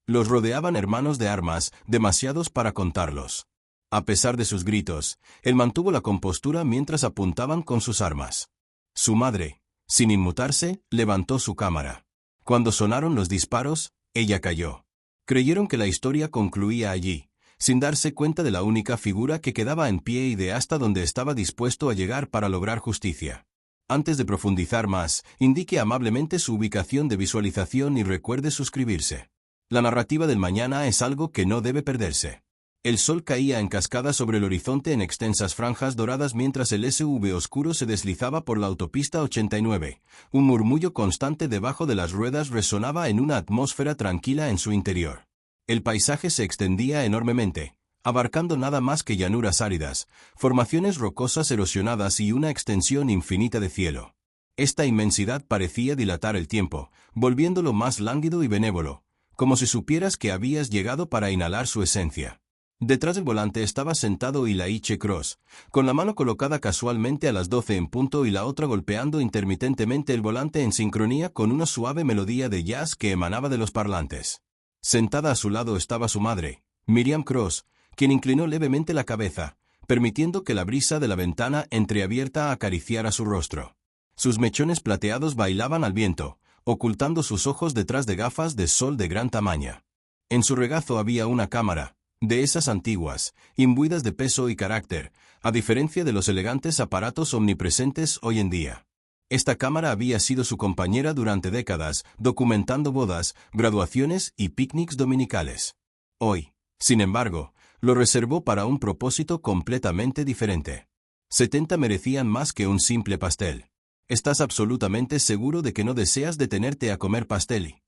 Los rodeaban hermanos de armas, demasiados para contarlos. A pesar de sus gritos, él mantuvo la compostura mientras apuntaban con sus armas. Su madre, sin inmutarse, levantó su cámara. Cuando sonaron los disparos, ella cayó. Creyeron que la historia concluía allí, sin darse cuenta de la única figura que quedaba en pie y de hasta donde estaba dispuesto a llegar para lograr justicia. Antes de profundizar más, indique amablemente su ubicación de visualización y recuerde suscribirse. La narrativa del mañana es algo que no debe perderse. El sol caía en cascada sobre el horizonte en extensas franjas doradas mientras el SUV oscuro se deslizaba por la autopista 89. Un murmullo constante debajo de las ruedas resonaba en una atmósfera tranquila en su interior. El paisaje se extendía enormemente, abarcando nada más que llanuras áridas, formaciones rocosas erosionadas y una extensión infinita de cielo. Esta inmensidad parecía dilatar el tiempo, volviéndolo más lánguido y benévolo, como si supieras que habías llegado para inhalar su esencia. Detrás del volante estaba sentado Ylaiche Cross, con la mano colocada casualmente a las 12 en punto y la otra golpeando intermitentemente el volante en sincronía con una suave melodía de jazz que emanaba de los parlantes. Sentada a su lado estaba su madre, Miriam Cross, quien inclinó levemente la cabeza, permitiendo que la brisa de la ventana entreabierta acariciara su rostro. Sus mechones plateados bailaban al viento, ocultando sus ojos detrás de gafas de sol de gran tamaño. En su regazo había una cámara, de esas antiguas, imbuidas de peso y carácter, a diferencia de los elegantes aparatos omnipresentes hoy en día. Esta cámara había sido su compañera durante décadas, documentando bodas, graduaciones y picnics dominicales. Hoy, sin embargo, lo reservó para un propósito completamente diferente. 70 merecían más que un simple pastel. ¿Estás absolutamente seguro de que no deseas detenerte a comer pastel?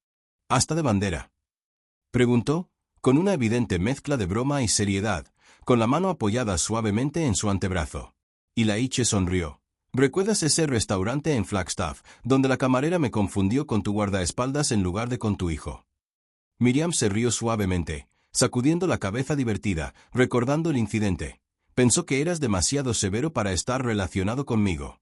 ¿Hasta de bandera?, preguntó, con una evidente mezcla de broma y seriedad, con la mano apoyada suavemente en su antebrazo. Ylaiche sonrió. ¿Recuerdas ese restaurante en Flagstaff, donde la camarera me confundió con tu guardaespaldas en lugar de con tu hijo? Miriam se rió suavemente, sacudiendo la cabeza divertida, recordando el incidente. Pensó que eras demasiado severo para estar relacionado conmigo.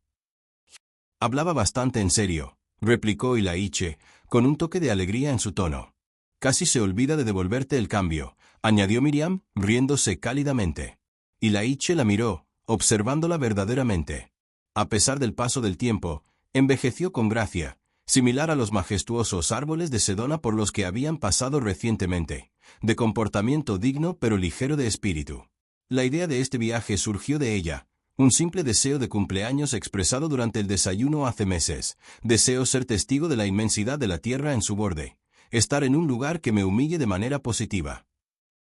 Hablaba bastante en serio, replicó Ylaiche, con un toque de alegría en su tono. Casi se olvida de devolverte el cambio, añadió Miriam, riéndose cálidamente. Ylaiche la miró, observándola verdaderamente. A pesar del paso del tiempo, envejeció con gracia, similar a los majestuosos árboles de Sedona por los que habían pasado recientemente, de comportamiento digno pero ligero de espíritu. La idea de este viaje surgió de ella, un simple deseo de cumpleaños expresado durante el desayuno hace meses, deseo ser testigo de la inmensidad de la tierra en su borde, estar en un lugar que me humille de manera positiva.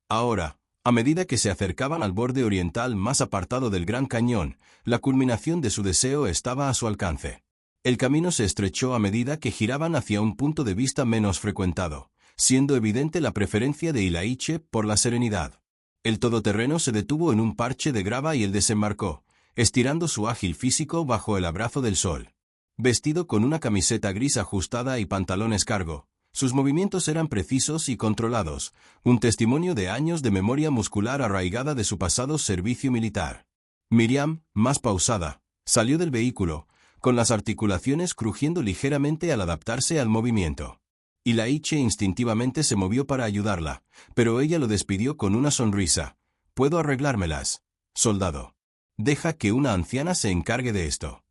Ahora, a medida que se acercaban al borde oriental más apartado del Gran Cañón, la culminación de su deseo estaba a su alcance. El camino se estrechó a medida que giraban hacia un punto de vista menos frecuentado, siendo evidente la preferencia de Ylaiche por la serenidad. El todoterreno se detuvo en un parche de grava y él desembarcó, estirando su ágil físico bajo el abrazo del sol. Vestido con una camiseta gris ajustada y pantalones cargo, sus movimientos eran precisos y controlados, un testimonio de años de memoria muscular arraigada de su pasado servicio militar. Miriam, más pausada, salió del vehículo, con las articulaciones crujiendo ligeramente al adaptarse al movimiento. Ylaiche instintivamente se movió para ayudarla, pero ella lo despidió con una sonrisa. «Puedo arreglármelas, soldado. Deja que una anciana se encargue de esto».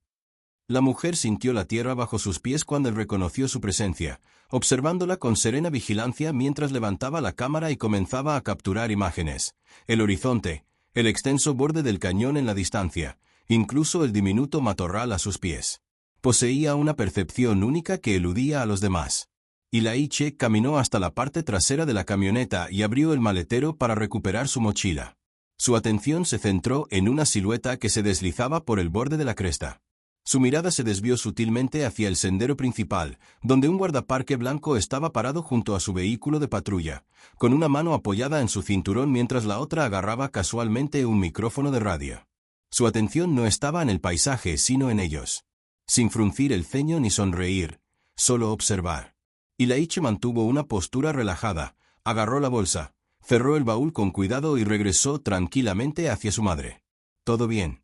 La mujer sintió la tierra bajo sus pies cuando él reconoció su presencia, observándola con serena vigilancia mientras levantaba la cámara y comenzaba a capturar imágenes. El horizonte, el extenso borde del cañón en la distancia, incluso el diminuto matorral a sus pies. Poseía una percepción única que eludía a los demás. Ylaiche caminó hasta la parte trasera de la camioneta y abrió el maletero para recuperar su mochila. Su atención se centró en una silueta que se deslizaba por el borde de la cresta. Su mirada se desvió sutilmente hacia el sendero principal, donde un guardaparque blanco estaba parado junto a su vehículo de patrulla, con una mano apoyada en su cinturón mientras la otra agarraba casualmente un micrófono de radio. Su atención no estaba en el paisaje sino en ellos. Sin fruncir el ceño ni sonreír, solo observar. Ylaiche mantuvo una postura relajada, agarró la bolsa, cerró el baúl con cuidado y regresó tranquilamente hacia su madre. «¿Todo bien?»,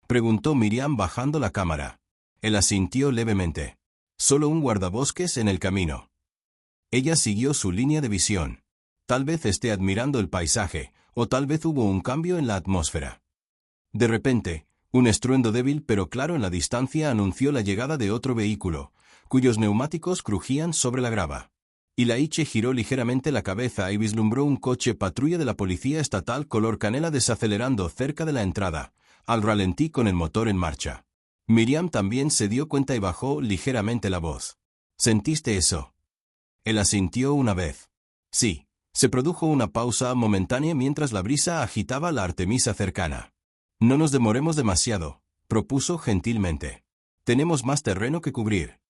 preguntó Miriam bajando la cámara. Él asintió levemente. «Solo un guardabosques en el camino». Ella siguió su línea de visión. Tal vez esté admirando el paisaje, o tal vez hubo un cambio en la atmósfera. De repente, un estruendo débil pero claro en la distancia anunció la llegada de otro vehículo, cuyos neumáticos crujían sobre la grava. Ilaiche giró ligeramente la cabeza y vislumbró un coche patrulla de la policía estatal color canela desacelerando cerca de la entrada, al ralentí con el motor en marcha. Miriam también se dio cuenta y bajó ligeramente la voz. ¿Sentiste eso? Él asintió una vez. Sí. Se produjo una pausa momentánea mientras la brisa agitaba la Artemisa cercana. No nos demoremos demasiado, propuso gentilmente. Tenemos más terreno que cubrir.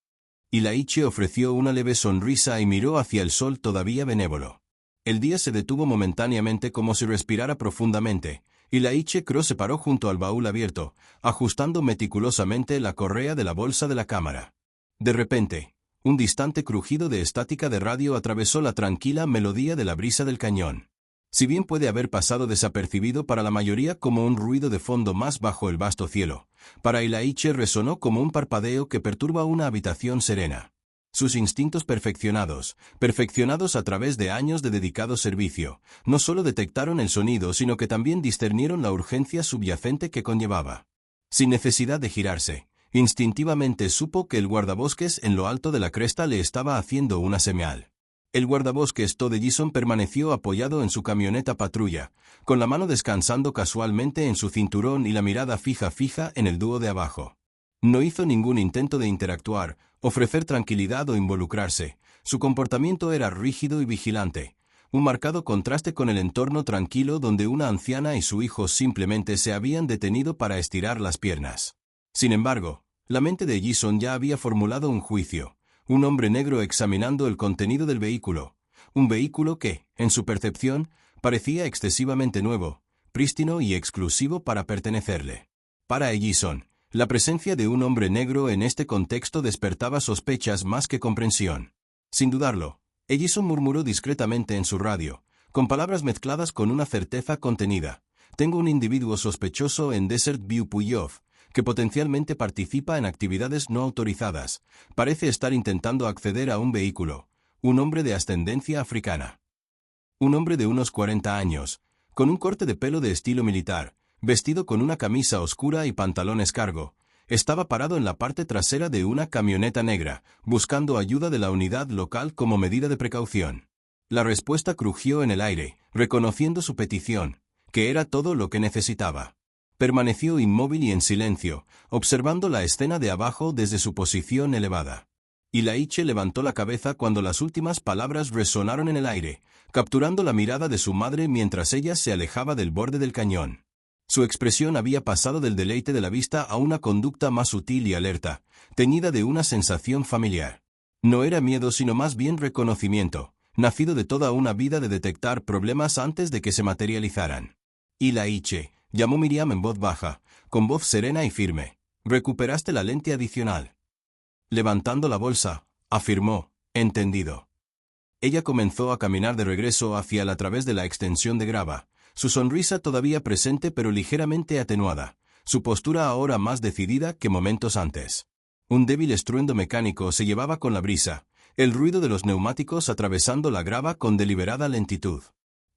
Ilaiche ofreció una leve sonrisa y miró hacia el sol todavía benévolo. El día se detuvo momentáneamente como si respirara profundamente. Ilaiche Cross se paró junto al baúl abierto, ajustando meticulosamente la correa de la bolsa de la cámara. De repente, un distante crujido de estática de radio atravesó la tranquila melodía de la brisa del cañón. Si bien puede haber pasado desapercibido para la mayoría como un ruido de fondo más bajo el vasto cielo, para Ilaiche resonó como un parpadeo que perturba una habitación serena. Sus instintos perfeccionados a través de años de dedicado servicio, no solo detectaron el sonido sino que también discernieron la urgencia subyacente que conllevaba. Sin necesidad de girarse, instintivamente supo que el guardabosques en lo alto de la cresta le estaba haciendo una señal. El guardabosques Todd Ellison permaneció apoyado en su camioneta patrulla, con la mano descansando casualmente en su cinturón y la mirada fija en el dúo de abajo. No hizo ningún intento de interactuar, ofrecer tranquilidad o involucrarse. Su comportamiento era rígido y vigilante, un marcado contraste con el entorno tranquilo donde una anciana y su hijo simplemente se habían detenido para estirar las piernas. Sin embargo, la mente de Ellison ya había formulado un juicio. Un hombre negro examinando el contenido del vehículo. Un vehículo que, en su percepción, parecía excesivamente nuevo, prístino y exclusivo para pertenecerle. Para Ellison, la presencia de un hombre negro en este contexto despertaba sospechas más que comprensión. Sin dudarlo, Ellison murmuró discretamente en su radio, con palabras mezcladas con una certeza contenida. Tengo un individuo sospechoso en Desert View Puyov, que potencialmente participa en actividades no autorizadas. Parece estar intentando acceder a un vehículo. Un hombre de ascendencia africana. Un hombre de unos 40 años, con un corte de pelo de estilo militar, vestido con una camisa oscura y pantalones cargo, estaba parado en la parte trasera de una camioneta negra, buscando ayuda de la unidad local como medida de precaución. La respuesta crujió en el aire, reconociendo su petición, que era todo lo que necesitaba. Permaneció inmóvil y en silencio, observando la escena de abajo desde su posición elevada. Ilaiche levantó la cabeza cuando las últimas palabras resonaron en el aire, capturando la mirada de su madre mientras ella se alejaba del borde del cañón. Su expresión había pasado del deleite de la vista a una conducta más sutil y alerta, teñida de una sensación familiar. No era miedo sino más bien reconocimiento, nacido de toda una vida de detectar problemas antes de que se materializaran. Ilaiche, llamó Miriam en voz baja, con voz serena y firme. «¿Recuperaste la lente adicional?» Levantando la bolsa, afirmó, «Entendido». Ella comenzó a caminar de regreso hacia él a través de la extensión de grava, su sonrisa todavía presente pero ligeramente atenuada, su postura ahora más decidida que momentos antes. Un débil estruendo mecánico se llevaba con la brisa, el ruido de los neumáticos atravesando la grava con deliberada lentitud.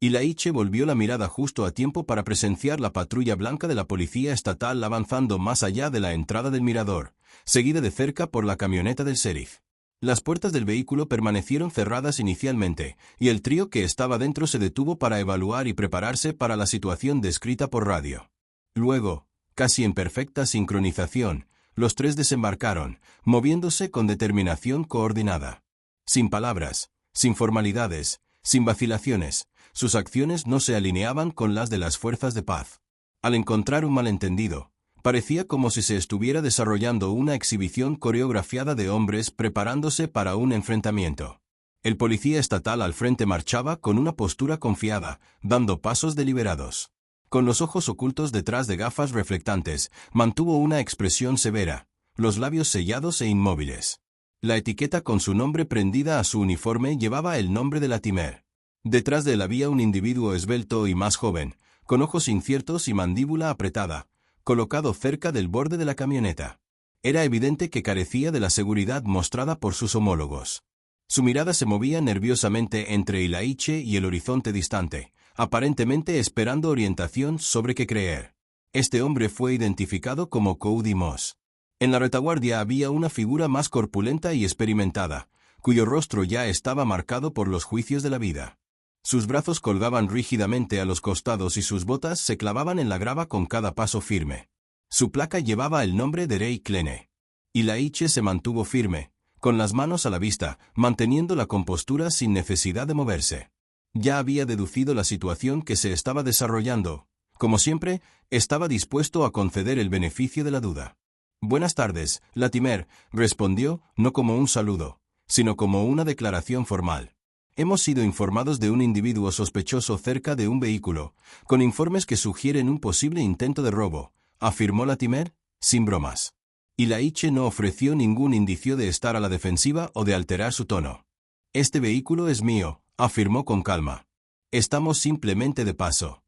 Ilaiche volvió la mirada justo a tiempo para presenciar la patrulla blanca de la policía estatal avanzando más allá de la entrada del mirador, seguida de cerca por la camioneta del sheriff. Las puertas del vehículo permanecieron cerradas inicialmente, y el trío que estaba dentro se detuvo para evaluar y prepararse para la situación descrita por radio. Luego, casi en perfecta sincronización, los tres desembarcaron, moviéndose con determinación coordinada. Sin palabras, sin formalidades, sin vacilaciones, sus acciones no se alineaban con las de las fuerzas de paz. Al encontrar un malentendido, parecía como si se estuviera desarrollando una exhibición coreografiada de hombres preparándose para un enfrentamiento. El policía estatal al frente marchaba con una postura confiada, dando pasos deliberados. Con los ojos ocultos detrás de gafas reflectantes, mantuvo una expresión severa, los labios sellados e inmóviles. La etiqueta con su nombre prendida a su uniforme llevaba el nombre de Latimer. Detrás de él había un individuo esbelto y más joven, con ojos inciertos y mandíbula apretada, colocado cerca del borde de la camioneta. Era evidente que carecía de la seguridad mostrada por sus homólogos. Su mirada se movía nerviosamente entre Ilaiche y el horizonte distante, aparentemente esperando orientación sobre qué creer. Este hombre fue identificado como Cody Moss. En la retaguardia había una figura más corpulenta y experimentada, cuyo rostro ya estaba marcado por los juicios de la vida. Sus brazos colgaban rígidamente a los costados y sus botas se clavaban en la grava con cada paso firme. Su placa llevaba el nombre de Ray Klene. Ilaiche se mantuvo firme, con las manos a la vista, manteniendo la compostura sin necesidad de moverse. Ya había deducido la situación que se estaba desarrollando. Como siempre, estaba dispuesto a conceder el beneficio de la duda. «Buenas tardes, Latimer», respondió, no como un saludo, sino como una declaración formal. «Hemos sido informados de un individuo sospechoso cerca de un vehículo, con informes que sugieren un posible intento de robo», afirmó Latimer, sin bromas. Ilaiche no ofreció ningún indicio de estar a la defensiva o de alterar su tono. «Este vehículo es mío», afirmó con calma. «Estamos simplemente de paso».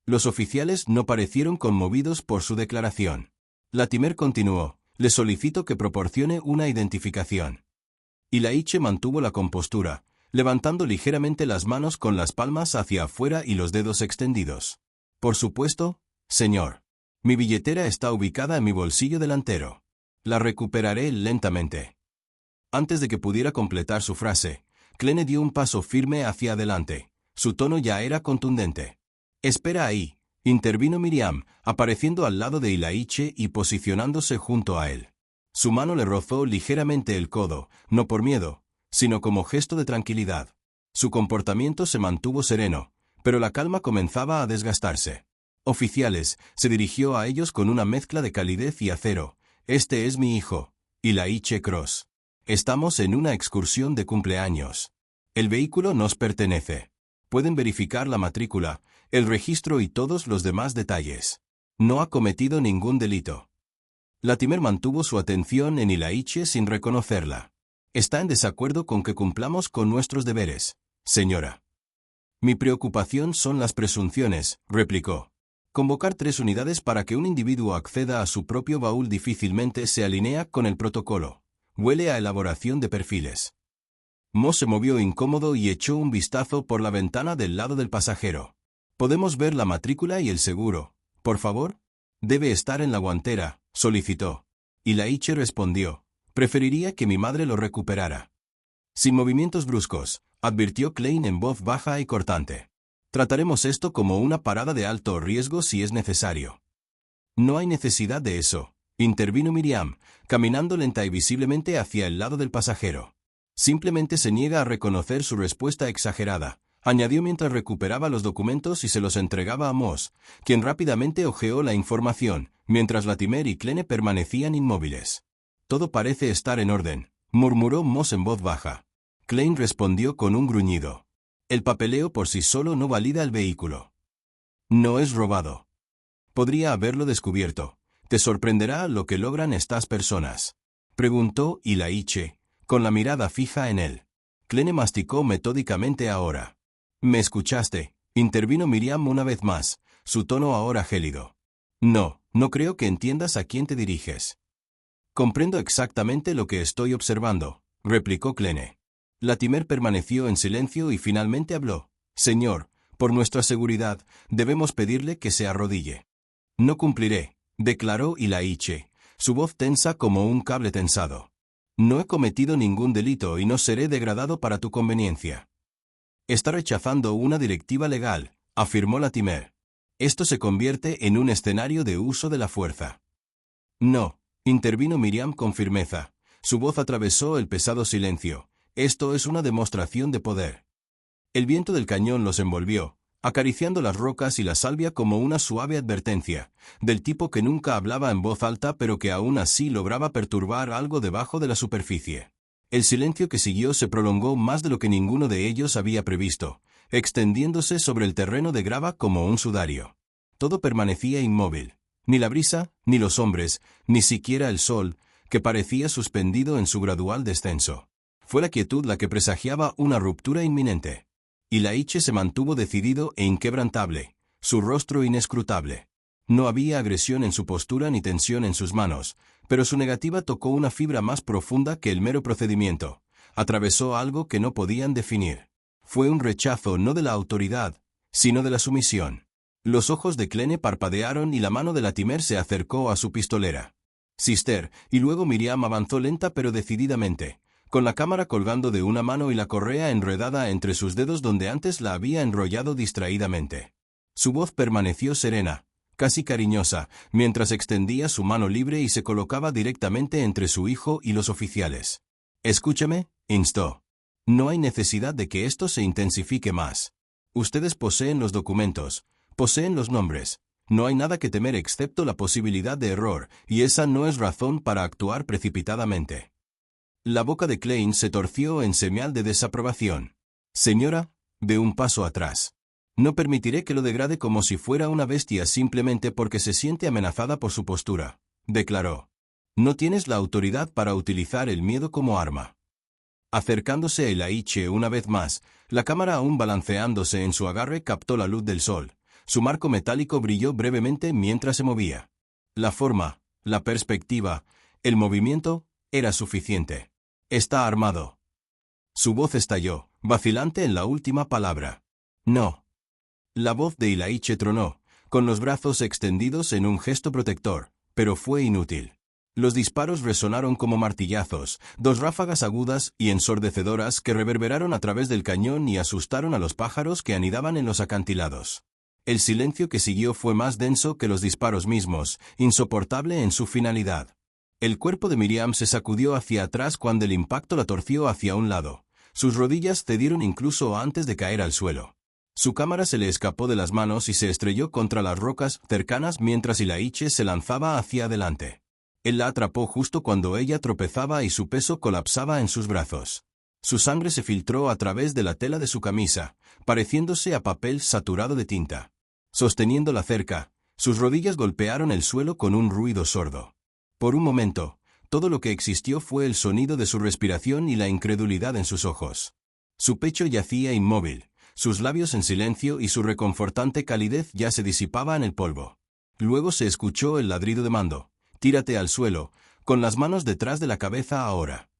Los oficiales no parecieron conmovidos por su declaración. Latimer continuó, «Le solicito que proporcione una identificación». Ilaiche mantuvo la compostura, levantando ligeramente las manos con las palmas hacia afuera y los dedos extendidos. «Por supuesto, señor. Mi billetera está ubicada en mi bolsillo delantero. La recuperaré lentamente». Antes de que pudiera completar su frase, Klene dio un paso firme hacia adelante. Su tono ya era contundente. «Espera ahí», intervino Miriam, apareciendo al lado de Ilaiche y posicionándose junto a él. Su mano le rozó ligeramente el codo, no por miedo, sino como gesto de tranquilidad. Su comportamiento se mantuvo sereno, pero la calma comenzaba a desgastarse. «Oficiales», se dirigió a ellos con una mezcla de calidez y acero. «Este es mi hijo, Ilaiche Cross. Estamos en una excursión de cumpleaños. El vehículo nos pertenece. Pueden verificar la matrícula, el registro y todos los demás detalles. No ha cometido ningún delito». Latimer mantuvo su atención en Ilaiche sin reconocerla. «Está en desacuerdo con que cumplamos con nuestros deberes, señora». «Mi preocupación son las presunciones», replicó. «Convocar 3 unidades para que un individuo acceda a su propio baúl difícilmente se alinea con el protocolo. Huele a elaboración de perfiles». Moss se movió incómodo y echó un vistazo por la ventana del lado del pasajero. «¿Podemos ver la matrícula y el seguro, por favor?» «Debe estar en la guantera», solicitó. Ilaiche respondió. «Preferiría que mi madre lo recuperara». Sin movimientos bruscos, advirtió Klein en voz baja y cortante. «Trataremos esto como una parada de alto riesgo si es necesario». «No hay necesidad de eso», intervino Miriam, caminando lenta y visiblemente hacia el lado del pasajero. «Simplemente se niega a reconocer su respuesta exagerada», añadió mientras recuperaba los documentos y se los entregaba a Moss, quien rápidamente hojeó la información, mientras Latimer y Klene permanecían inmóviles. «Todo parece estar en orden», murmuró Moss en voz baja. Klein respondió con un gruñido. «El papeleo por sí solo no valida el vehículo. No es robado. Podría haberlo descubierto. ¿Te sorprenderá lo que logran estas personas?», preguntó Ilaiche, con la mirada fija en él. Klene masticó metódicamente ahora. «¿Me escuchaste?», intervino Miriam una vez más, su tono ahora gélido. No creo que entiendas a quién te diriges». «Comprendo exactamente lo que estoy observando», replicó Klene. Latimer permaneció en silencio y finalmente habló. «Señor, por nuestra seguridad, debemos pedirle que se arrodille». «No cumpliré», declaró Ilaiche, su voz tensa como un cable tensado. «No he cometido ningún delito y no seré degradado para tu conveniencia». «Está rechazando una directiva legal», afirmó Latimer. «Esto se convierte en un escenario de uso de la fuerza». «No», intervino Miriam con firmeza. Su voz atravesó el pesado silencio. «Esto es una demostración de poder». El viento del cañón los envolvió, acariciando las rocas y la salvia como una suave advertencia, del tipo que nunca hablaba en voz alta pero que aún así lograba perturbar algo debajo de la superficie. El silencio que siguió se prolongó más de lo que ninguno de ellos había previsto, extendiéndose sobre el terreno de grava como un sudario. Todo permanecía inmóvil. Ni la brisa, ni los hombres, ni siquiera el sol, que parecía suspendido en su gradual descenso. Fue la quietud la que presagiaba una ruptura inminente. Ilaiche se mantuvo decidido e inquebrantable, su rostro inescrutable. No había agresión en su postura ni tensión en sus manos, pero su negativa tocó una fibra más profunda que el mero procedimiento, atravesó algo que no podían definir. Fue un rechazo no de la autoridad, sino de la sumisión. Los ojos de Clene parpadearon y la mano de Latimer se acercó a su pistolera. Sister, y luego Miriam avanzó lenta pero decididamente, con la cámara colgando de una mano y la correa enredada entre sus dedos donde antes la había enrollado distraídamente. Su voz permaneció serena, casi cariñosa, mientras extendía su mano libre y se colocaba directamente entre su hijo y los oficiales. «Escúchame», instó. «No hay necesidad de que esto se intensifique más. Ustedes poseen los documentos, poseen los nombres. No hay nada que temer excepto la posibilidad de error, y esa no es razón para actuar precipitadamente». La boca de Klein se torció en señal de desaprobación. «Señora, de un paso atrás. No permitiré que lo degrade como si fuera una bestia simplemente porque se siente amenazada por su postura», declaró. «No tienes la autoridad para utilizar el miedo como arma». Acercándose el Aiche una vez más, la cámara aún balanceándose en su agarre captó la luz del sol. Su marco metálico brilló brevemente mientras se movía. La forma, la perspectiva, el movimiento, era suficiente. «Está armado». Su voz estalló, vacilante en la última palabra. «No». La voz de Ilaiche tronó, con los brazos extendidos en un gesto protector, pero fue inútil. Los disparos resonaron como martillazos, dos ráfagas agudas y ensordecedoras que reverberaron a través del cañón y asustaron a los pájaros que anidaban en los acantilados. El silencio que siguió fue más denso que los disparos mismos, insoportable en su finalidad. El cuerpo de Miriam se sacudió hacia atrás cuando el impacto la torció hacia un lado. Sus rodillas cedieron incluso antes de caer al suelo. Su cámara se le escapó de las manos y se estrelló contra las rocas cercanas mientras Ilaiche se lanzaba hacia adelante. Él la atrapó justo cuando ella tropezaba y su peso colapsaba en sus brazos. Su sangre se filtró a través de la tela de su camisa, pareciéndose a papel saturado de tinta. Sosteniéndola cerca, sus rodillas golpearon el suelo con un ruido sordo. Por un momento, todo lo que existió fue el sonido de su respiración y la incredulidad en sus ojos. Su pecho yacía inmóvil, sus labios en silencio y su reconfortante calidez ya se disipaba en el polvo. Luego se escuchó el ladrido de Mando. «Tírate al suelo, con las manos detrás de la cabeza ahora».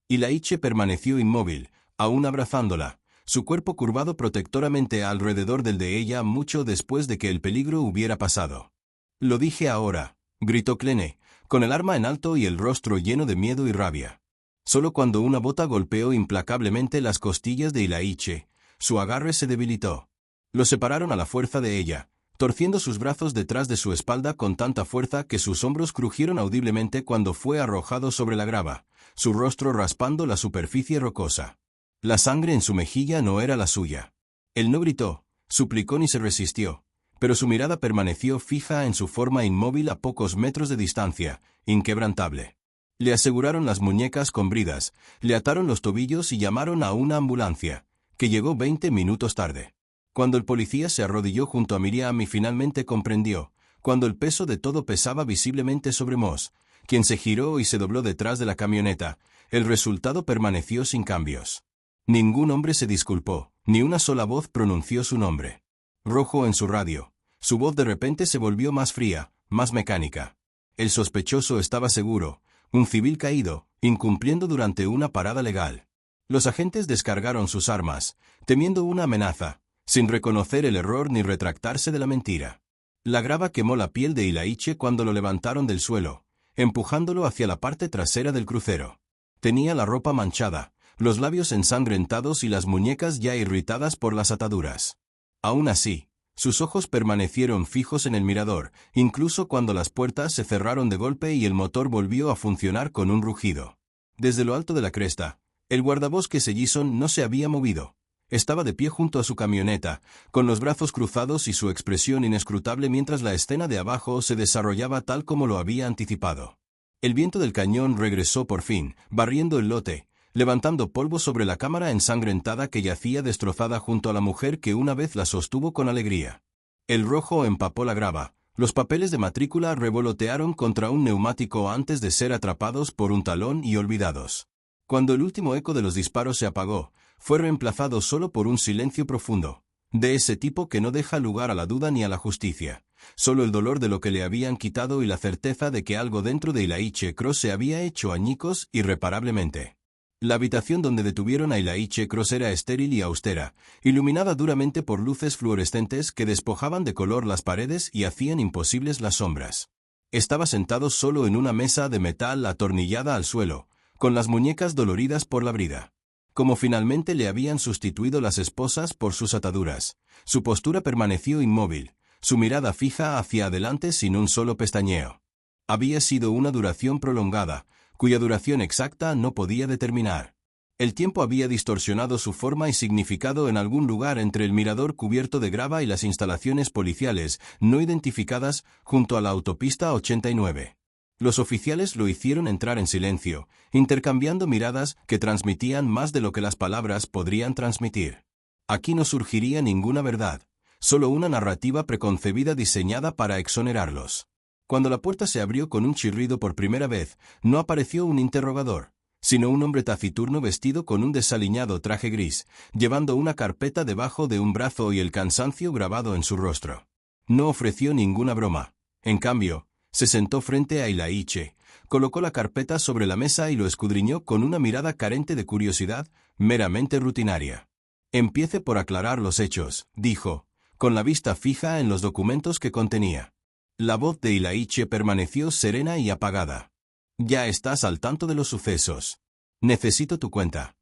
Ilaiche permaneció inmóvil, aún abrazándola, su cuerpo curvado protectoramente alrededor del de ella mucho después de que el peligro hubiera pasado. «Lo dije ahora», gritó Clene, con el arma en alto y el rostro lleno de miedo y rabia. Solo cuando una bota golpeó implacablemente las costillas de Ilaiche, su agarre se debilitó. Lo separaron a la fuerza de ella, torciendo sus brazos detrás de su espalda con tanta fuerza que sus hombros crujieron audiblemente cuando fue arrojado sobre la grava, su rostro raspando la superficie rocosa. La sangre en su mejilla no era la suya. Él no gritó, suplicó ni se resistió, pero su mirada permaneció fija en su forma inmóvil a pocos metros de distancia, inquebrantable. Le aseguraron las muñecas con bridas, le ataron los tobillos y llamaron a una ambulancia, que llegó 20 minutos tarde. Cuando el policía se arrodilló junto a Miriam y finalmente comprendió, cuando el peso de todo pesaba visiblemente sobre Moss, quien se giró y se dobló detrás de la camioneta, el resultado permaneció sin cambios. Ningún hombre se disculpó, ni una sola voz pronunció su nombre. Rojo en su radio, su voz de repente se volvió más fría, más mecánica. El sospechoso estaba seguro, un civil caído, incumpliendo durante una parada legal. Los agentes descargaron sus armas, temiendo una amenaza, sin reconocer el error ni retractarse de la mentira. La grava quemó la piel de Ilaiche cuando lo levantaron del suelo, empujándolo hacia la parte trasera del crucero. Tenía la ropa manchada, los labios ensangrentados y las muñecas ya irritadas por las ataduras. Aún así, sus ojos permanecieron fijos en el mirador, incluso cuando las puertas se cerraron de golpe y el motor volvió a funcionar con un rugido. Desde lo alto de la cresta, el guardabosques Ellison no se había movido. Estaba de pie junto a su camioneta, con los brazos cruzados y su expresión inescrutable mientras la escena de abajo se desarrollaba tal como lo había anticipado. El viento del cañón regresó por fin, barriendo el lote, levantando polvo sobre la cámara ensangrentada que yacía destrozada junto a la mujer que una vez la sostuvo con alegría. El rojo empapó la grava, los papeles de matrícula revolotearon contra un neumático antes de ser atrapados por un talón y olvidados. Cuando el último eco de los disparos se apagó, fue reemplazado solo por un silencio profundo, de ese tipo que no deja lugar a la duda ni a la justicia, solo el dolor de lo que le habían quitado y la certeza de que algo dentro de Ilaiche Cross se había hecho añicos irreparablemente. La habitación donde detuvieron a Elaine Cross era estéril y austera, iluminada duramente por luces fluorescentes que despojaban de color las paredes y hacían imposibles las sombras. Estaba sentado solo en una mesa de metal atornillada al suelo, con las muñecas doloridas por la brida. Como finalmente le habían sustituido las esposas por sus ataduras, su postura permaneció inmóvil, su mirada fija hacia adelante sin un solo pestañeo. Había sido una duración prolongada, cuya duración exacta no podía determinar. El tiempo había distorsionado su forma y significado en algún lugar entre el mirador cubierto de grava y las instalaciones policiales no identificadas junto a la autopista 89. Los oficiales lo hicieron entrar en silencio, intercambiando miradas que transmitían más de lo que las palabras podrían transmitir. Aquí no surgiría ninguna verdad, solo una narrativa preconcebida diseñada para exonerarlos. Cuando la puerta se abrió con un chirrido por primera vez, no apareció un interrogador, sino un hombre taciturno vestido con un desaliñado traje gris, llevando una carpeta debajo de un brazo y el cansancio grabado en su rostro. No ofreció ninguna broma. En cambio, se sentó frente a Elaine, colocó la carpeta sobre la mesa y lo escudriñó con una mirada carente de curiosidad, meramente rutinaria. Empiece por aclarar los hechos, dijo, con la vista fija en los documentos que contenía. La voz de Elaine permaneció serena y apagada. Ya estás al tanto de los sucesos. Necesito tu cuenta.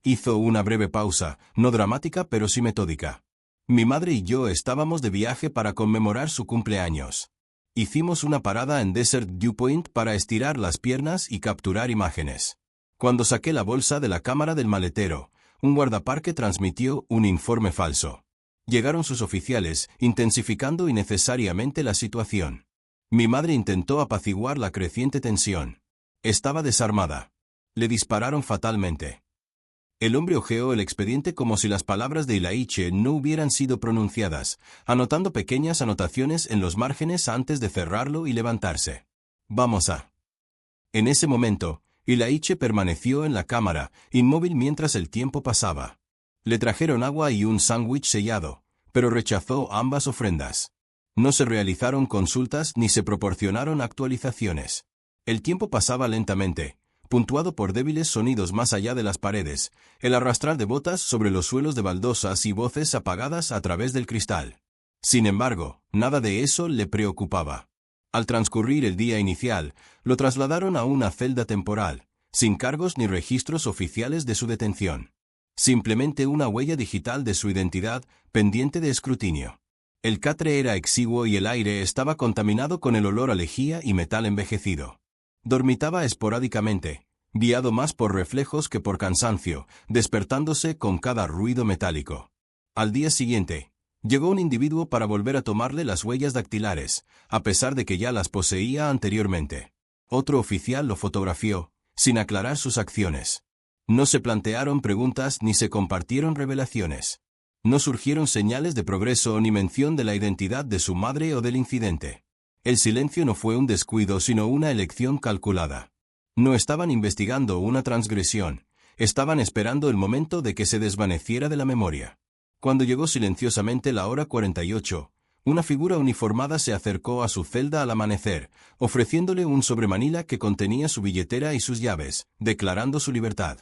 Hizo una breve pausa, no dramática pero sí metódica. Mi madre y yo estábamos de viaje para conmemorar su cumpleaños. Hicimos una parada en Desert Viewpoint para estirar las piernas y capturar imágenes. Cuando saqué la bolsa de la cámara del maletero, un guardaparque transmitió un informe falso. Llegaron sus oficiales, intensificando innecesariamente la situación. Mi madre intentó apaciguar la creciente tensión. Estaba desarmada. Le dispararon fatalmente. El hombre hojeó el expediente como si las palabras de Elaine no hubieran sido pronunciadas, anotando pequeñas anotaciones en los márgenes antes de cerrarlo y levantarse. Vamos a. En ese momento, Elaine permaneció en la cámara, inmóvil mientras el tiempo pasaba. Le trajeron agua y un sándwich sellado, pero rechazó ambas ofrendas. No se realizaron consultas ni se proporcionaron actualizaciones. El tiempo pasaba lentamente, puntuado por débiles sonidos más allá de las paredes, el arrastrar de botas sobre los suelos de baldosas y voces apagadas a través del cristal. Sin embargo, nada de eso le preocupaba. Al transcurrir el día inicial, lo trasladaron a una celda temporal, sin cargos ni registros oficiales de su detención. Simplemente una huella digital de su identidad, pendiente de escrutinio. El catre era exiguo y el aire estaba contaminado con el olor a lejía y metal envejecido. Dormitaba esporádicamente, guiado más por reflejos que por cansancio, despertándose con cada ruido metálico. Al día siguiente, llegó un individuo para volver a tomarle las huellas dactilares, a pesar de que ya las poseía anteriormente. Otro oficial lo fotografió, sin aclarar sus acciones. No se plantearon preguntas ni se compartieron revelaciones. No surgieron señales de progreso ni mención de la identidad de su madre o del incidente. El silencio no fue un descuido sino una elección calculada. No estaban investigando una transgresión, estaban esperando el momento de que se desvaneciera de la memoria. Cuando llegó silenciosamente la hora 48, una figura uniformada se acercó a su celda al amanecer, ofreciéndole un sobremanila que contenía su billetera y sus llaves, declarando su libertad.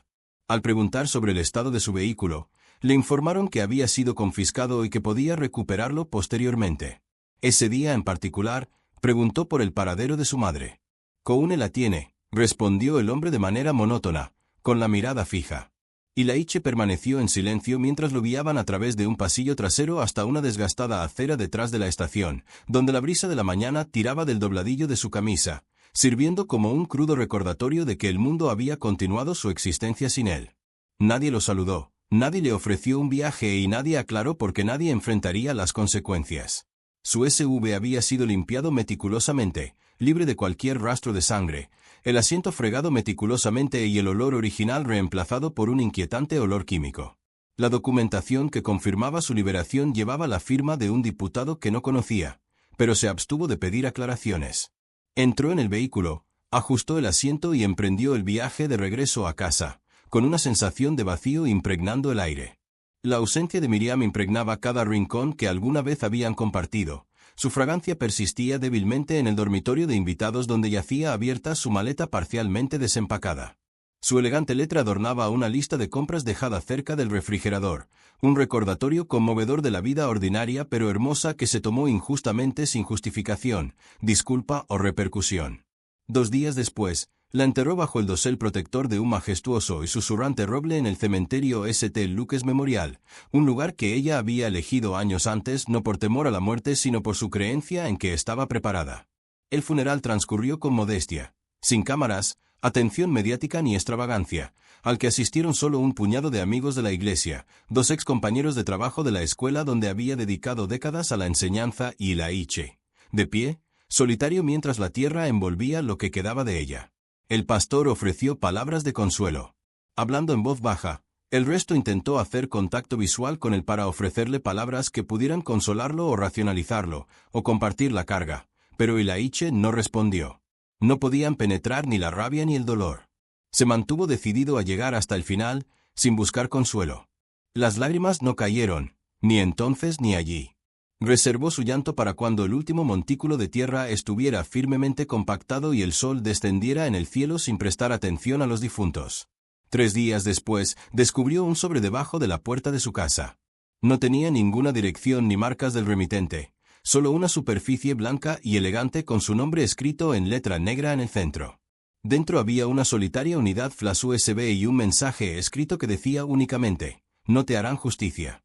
Al preguntar sobre el estado de su vehículo, le informaron que había sido confiscado y que podía recuperarlo posteriormente. Ese día en particular, preguntó por el paradero de su madre. «Koune la tiene», respondió el hombre de manera monótona, con la mirada fija. Elaine permaneció en silencio mientras lo guiaban a través de un pasillo trasero hasta una desgastada acera detrás de la estación, donde la brisa de la mañana tiraba del dobladillo de su camisa, sirviendo como un crudo recordatorio de que el mundo había continuado su existencia sin él. Nadie lo saludó. Nadie le ofreció un viaje y nadie aclaró por qué nadie enfrentaría las consecuencias. Su SUV había sido limpiado meticulosamente, libre de cualquier rastro de sangre, el asiento fregado meticulosamente y el olor original reemplazado por un inquietante olor químico. La documentación que confirmaba su liberación llevaba la firma de un diputado que no conocía, pero se abstuvo de pedir aclaraciones. Entró en el vehículo, ajustó el asiento y emprendió el viaje de regreso a casa, con una sensación de vacío impregnando el aire. La ausencia de Miriam impregnaba cada rincón que alguna vez habían compartido. Su fragancia persistía débilmente en el dormitorio de invitados donde yacía abierta su maleta parcialmente desempacada. Su elegante letra adornaba una lista de compras dejada cerca del refrigerador, un recordatorio conmovedor de la vida ordinaria pero hermosa que se tomó injustamente sin justificación, disculpa o repercusión. 2 días después, la enterró bajo el dosel protector de un majestuoso y susurrante roble en el cementerio St. Luke's Memorial, un lugar que ella había elegido años antes no por temor a la muerte sino por su creencia en que estaba preparada. El funeral transcurrió con modestia, sin cámaras, atención mediática ni extravagancia, al que asistieron solo un puñado de amigos de la iglesia, 2 ex compañeros de trabajo de la escuela donde había dedicado décadas a la enseñanza y la Iche, de pie, solitario mientras la tierra envolvía lo que quedaba de ella. El pastor ofreció palabras de consuelo. Hablando en voz baja, el resto intentó hacer contacto visual con él para ofrecerle palabras que pudieran consolarlo o racionalizarlo, o compartir la carga, pero Ilaiche no respondió. No podían penetrar ni la rabia ni el dolor. Se mantuvo decidido a llegar hasta el final, sin buscar consuelo. Las lágrimas no cayeron, ni entonces ni allí. Reservó su llanto para cuando el último montículo de tierra estuviera firmemente compactado y el sol descendiera en el cielo sin prestar atención a los difuntos. 3 días después, descubrió un sobre debajo de la puerta de su casa. No tenía ninguna dirección ni marcas del remitente, solo una superficie blanca y elegante con su nombre escrito en letra negra en el centro. Dentro había una solitaria unidad flash USB y un mensaje escrito que decía únicamente, «No te harán justicia».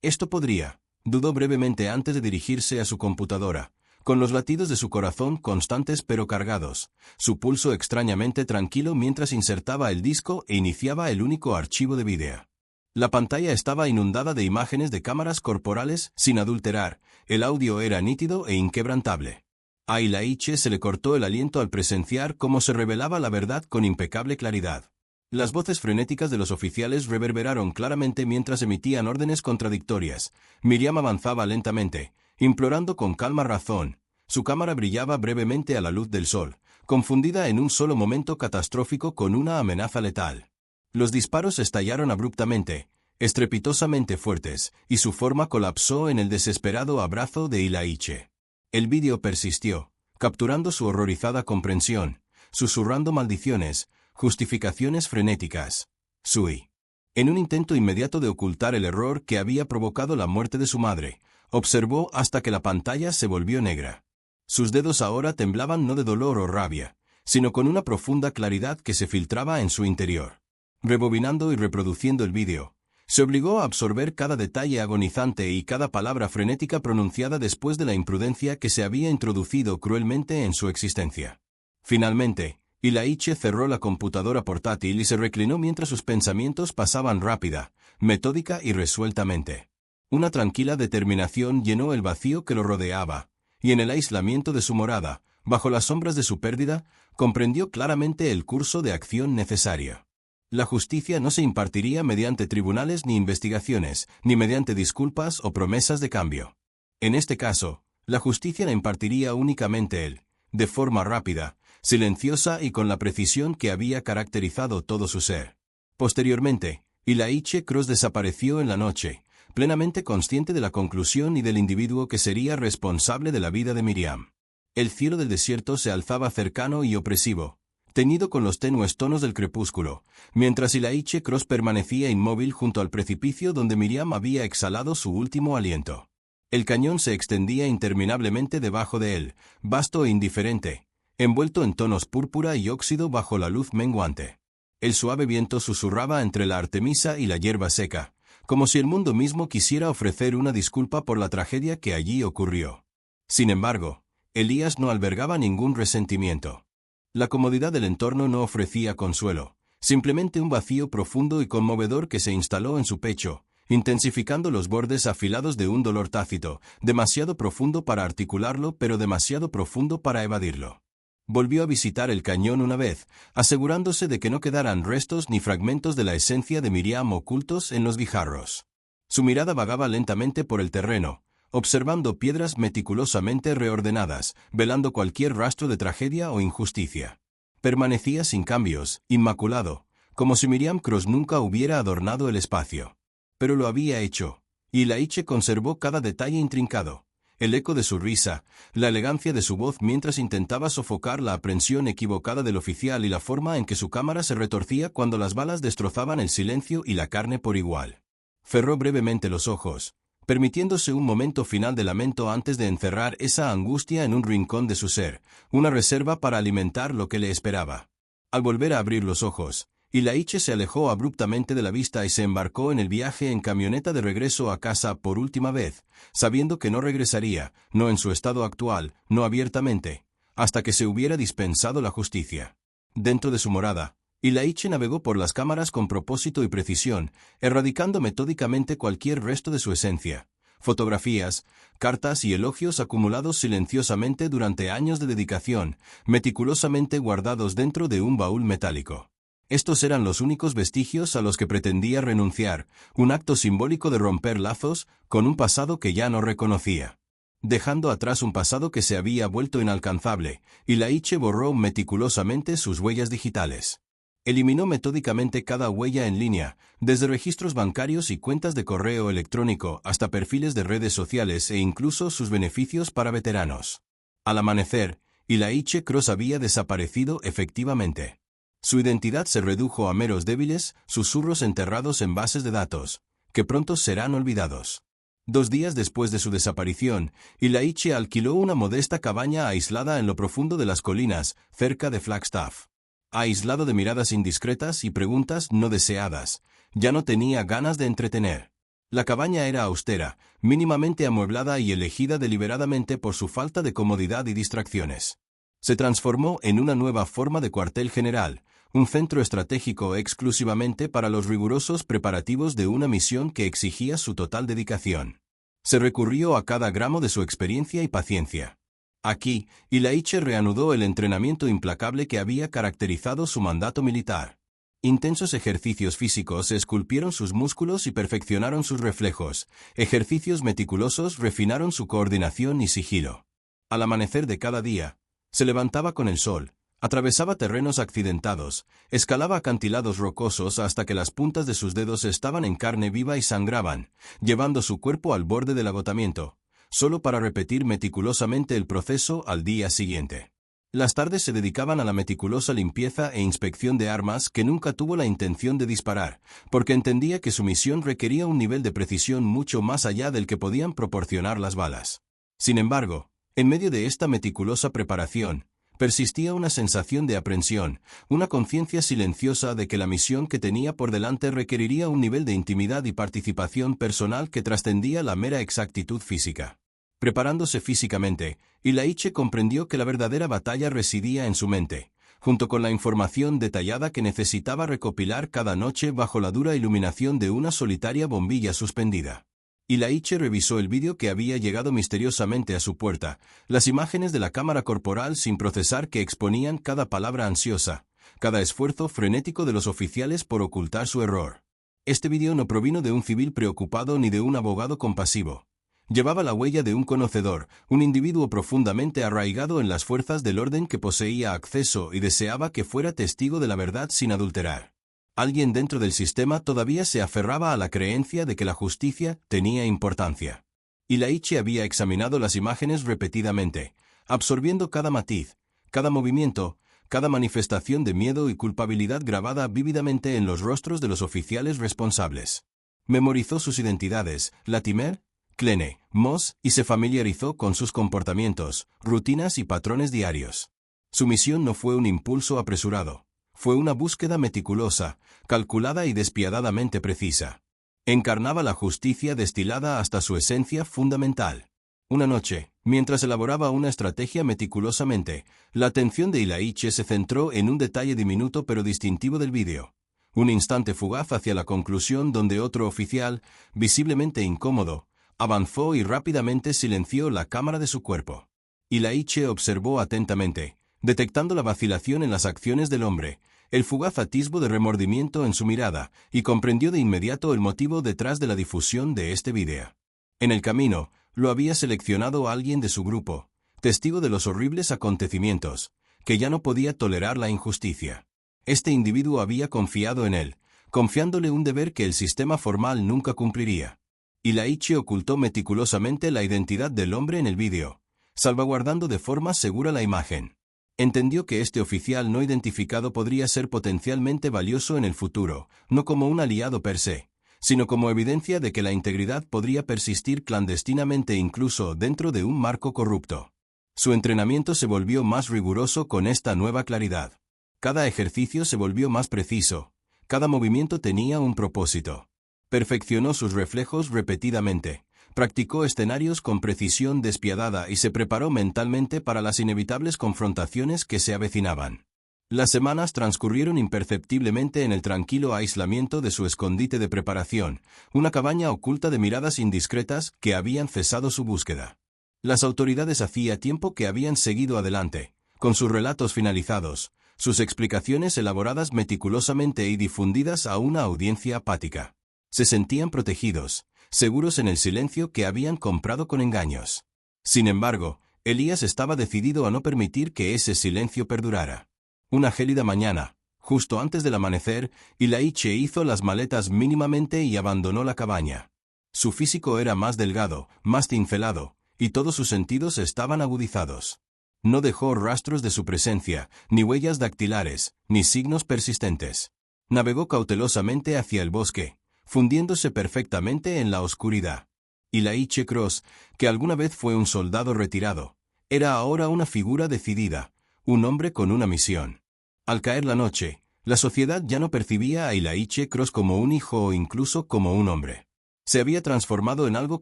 Esto podría, dudó brevemente antes de dirigirse a su computadora, con los latidos de su corazón constantes pero cargados, su pulso extrañamente tranquilo mientras insertaba el disco e iniciaba el único archivo de vídeo. La pantalla estaba inundada de imágenes de cámaras corporales sin adulterar, el audio era nítido e inquebrantable. A Ilaiche se le cortó el aliento al presenciar cómo se revelaba la verdad con impecable claridad. Las voces frenéticas de los oficiales reverberaron claramente mientras emitían órdenes contradictorias. Miriam avanzaba lentamente, implorando con calma razón. Su cámara brillaba brevemente a la luz del sol, confundida en un solo momento catastrófico con una amenaza letal. Los disparos estallaron abruptamente, estrepitosamente fuertes, y su forma colapsó en el desesperado abrazo de Ilaiche. El vídeo persistió, capturando su horrorizada comprensión, susurrando maldiciones, justificaciones frenéticas. Sui. En un intento inmediato de ocultar el error que había provocado la muerte de su madre, observó hasta que la pantalla se volvió negra. Sus dedos ahora temblaban no de dolor o rabia, sino con una profunda claridad que se filtraba en su interior. Rebobinando y reproduciendo el vídeo, se obligó a absorber cada detalle agonizante y cada palabra frenética pronunciada después de la imprudencia que se había introducido cruelmente en su existencia. Finalmente, Ilaiche cerró la computadora portátil y se reclinó mientras sus pensamientos pasaban rápida, metódica y resueltamente. Una tranquila determinación llenó el vacío que lo rodeaba, y en el aislamiento de su morada, bajo las sombras de su pérdida, comprendió claramente el curso de acción necesario. La justicia no se impartiría mediante tribunales ni investigaciones, ni mediante disculpas o promesas de cambio. En este caso, la justicia la impartiría únicamente él, de forma rápida, silenciosa y con la precisión que había caracterizado todo su ser. Posteriormente, Ilaiche Cross desapareció en la noche, plenamente consciente de la conclusión y del individuo que sería responsable de la vida de Miriam. El cielo del desierto se alzaba cercano y opresivo, teñido con los tenues tonos del crepúsculo, mientras Ilaiche Cross permanecía inmóvil junto al precipicio donde Miriam había exhalado su último aliento. El cañón se extendía interminablemente debajo de él, vasto e indiferente, envuelto en tonos púrpura y óxido bajo la luz menguante. El suave viento susurraba entre la artemisa y la hierba seca, como si el mundo mismo quisiera ofrecer una disculpa por la tragedia que allí ocurrió. Sin embargo, Elías no albergaba ningún resentimiento. La comodidad del entorno no ofrecía consuelo, simplemente un vacío profundo y conmovedor que se instaló en su pecho, intensificando los bordes afilados de un dolor tácito, demasiado profundo para articularlo pero demasiado profundo para evadirlo. Volvió a visitar el cañón una vez, asegurándose de que no quedaran restos ni fragmentos de la esencia de Miriam ocultos en los guijarros. Su mirada vagaba lentamente por el terreno, observando piedras meticulosamente reordenadas, velando cualquier rastro de tragedia o injusticia. Permanecía sin cambios, inmaculado, como si Miriam Cross nunca hubiera adornado el espacio. Pero lo había hecho, y Ilaiche conservó cada detalle intrincado, El eco de su risa, la elegancia de su voz mientras intentaba sofocar la aprensión equivocada del oficial y la forma en que su cámara se retorcía cuando las balas destrozaban el silencio y la carne por igual. Cerró brevemente los ojos, permitiéndose un momento final de lamento antes de encerrar esa angustia en un rincón de su ser, una reserva para alimentar lo que le esperaba. Al volver a abrir los ojos, Ilaiche se alejó abruptamente de la vista y se embarcó en el viaje en camioneta de regreso a casa por última vez, sabiendo que no regresaría, no en su estado actual, no abiertamente, hasta que se hubiera dispensado la justicia. Dentro de su morada, Ilaiche navegó por las cámaras con propósito y precisión, erradicando metódicamente cualquier resto de su esencia. Fotografías, cartas y elogios acumulados silenciosamente durante años de dedicación, meticulosamente guardados dentro de un baúl metálico. Estos eran los únicos vestigios a los que pretendía renunciar, un acto simbólico de romper lazos con un pasado que ya no reconocía. Dejando atrás un pasado que se había vuelto inalcanzable, Ilaiche borró meticulosamente sus huellas digitales. Eliminó metódicamente cada huella en línea, desde registros bancarios y cuentas de correo electrónico hasta perfiles de redes sociales e incluso sus beneficios para veteranos. Al amanecer, Ilaiche Cross había desaparecido efectivamente. Su identidad se redujo a meros débiles susurros enterrados en bases de datos, que pronto serán olvidados. 2 días después de su desaparición, Ilaiche alquiló una modesta cabaña aislada en lo profundo de las colinas, cerca de Flagstaff. Aislado de miradas indiscretas y preguntas no deseadas, ya no tenía ganas de entretener. La cabaña era austera, mínimamente amueblada y elegida deliberadamente por su falta de comodidad y distracciones. Se transformó en una nueva forma de cuartel general, un centro estratégico exclusivamente para los rigurosos preparativos de una misión que exigía su total dedicación. Se recurrió a cada gramo de su experiencia y paciencia. Aquí, Ilaiche reanudó el entrenamiento implacable que había caracterizado su mandato militar. Intensos ejercicios físicos esculpieron sus músculos y perfeccionaron sus reflejos. Ejercicios meticulosos refinaron su coordinación y sigilo. Al amanecer de cada día, se levantaba con el sol, atravesaba terrenos accidentados, escalaba acantilados rocosos hasta que las puntas de sus dedos estaban en carne viva y sangraban, llevando su cuerpo al borde del agotamiento, solo para repetir meticulosamente el proceso al día siguiente. Las tardes se dedicaban a la meticulosa limpieza e inspección de armas que nunca tuvo la intención de disparar, porque entendía que su misión requería un nivel de precisión mucho más allá del que podían proporcionar las balas. Sin embargo, en medio de esta meticulosa preparación, persistía una sensación de aprensión, una conciencia silenciosa de que la misión que tenía por delante requeriría un nivel de intimidad y participación personal que trascendía la mera exactitud física. Preparándose físicamente, Ilaiche comprendió que la verdadera batalla residía en su mente, junto con la información detallada que necesitaba recopilar cada noche bajo la dura iluminación de una solitaria bombilla suspendida. Ilaiche revisó el vídeo que había llegado misteriosamente a su puerta, las imágenes de la cámara corporal sin procesar que exponían cada palabra ansiosa, cada esfuerzo frenético de los oficiales por ocultar su error. Este vídeo no provino de un civil preocupado ni de un abogado compasivo. Llevaba la huella de un conocedor, un individuo profundamente arraigado en las fuerzas del orden que poseía acceso y deseaba que fuera testigo de la verdad sin adulterar. Alguien dentro del sistema todavía se aferraba a la creencia de que la justicia tenía importancia. Ilaiche había examinado las imágenes repetidamente, absorbiendo cada matiz, cada movimiento, cada manifestación de miedo y culpabilidad grabada vívidamente en los rostros de los oficiales responsables. Memorizó sus identidades, Latimer, Klene, Moss, y se familiarizó con sus comportamientos, rutinas y patrones diarios. Su misión no fue un impulso apresurado. Fue una búsqueda meticulosa, calculada y despiadadamente precisa. Encarnaba la justicia destilada hasta su esencia fundamental. Una noche, mientras elaboraba una estrategia meticulosamente, la atención de Ilaiche se centró en un detalle diminuto pero distintivo del vídeo. Un instante fugaz hacia la conclusión donde otro oficial, visiblemente incómodo, avanzó y rápidamente silenció la cámara de su cuerpo. Ilaiche observó atentamente, detectando la vacilación en las acciones del hombre, el fugaz atisbo de remordimiento en su mirada, y comprendió de inmediato el motivo detrás de la difusión de este vídeo. En el camino, lo había seleccionado alguien de su grupo, testigo de los horribles acontecimientos, que ya no podía tolerar la injusticia. Este individuo había confiado en él, confiándole un deber que el sistema formal nunca cumpliría. Ilaichi ocultó meticulosamente la identidad del hombre en el vídeo, salvaguardando de forma segura la imagen. Entendió que este oficial no identificado podría ser potencialmente valioso en el futuro, no como un aliado per se, sino como evidencia de que la integridad podría persistir clandestinamente incluso dentro de un marco corrupto. Su entrenamiento se volvió más riguroso con esta nueva claridad. Cada ejercicio se volvió más preciso, cada movimiento tenía un propósito. Perfeccionó sus reflejos repetidamente, practicó escenarios con precisión despiadada y se preparó mentalmente para las inevitables confrontaciones que se avecinaban. Las semanas transcurrieron imperceptiblemente en el tranquilo aislamiento de su escondite de preparación, una cabaña oculta de miradas indiscretas que habían cesado su búsqueda. Las autoridades hacía tiempo que habían seguido adelante, con sus relatos finalizados, sus explicaciones elaboradas meticulosamente y difundidas a una audiencia apática. Se sentían protegidos, seguros en el silencio que habían comprado con engaños. Sin embargo, Elías estaba decidido a no permitir que ese silencio perdurara. Una gélida mañana, justo antes del amanecer, Ilaichi hizo las maletas mínimamente y abandonó la cabaña. Su físico era más delgado, más cincelado, y todos sus sentidos estaban agudizados. No dejó rastros de su presencia, ni huellas dactilares, ni signos persistentes. Navegó cautelosamente hacia el bosque, fundiéndose perfectamente en la oscuridad. Ilaichi Cross, que alguna vez fue un soldado retirado, era ahora una figura decidida, un hombre con una misión. Al caer la noche, la sociedad ya no percibía a Ilaichi Cross como un hijo o incluso como un hombre. Se había transformado en algo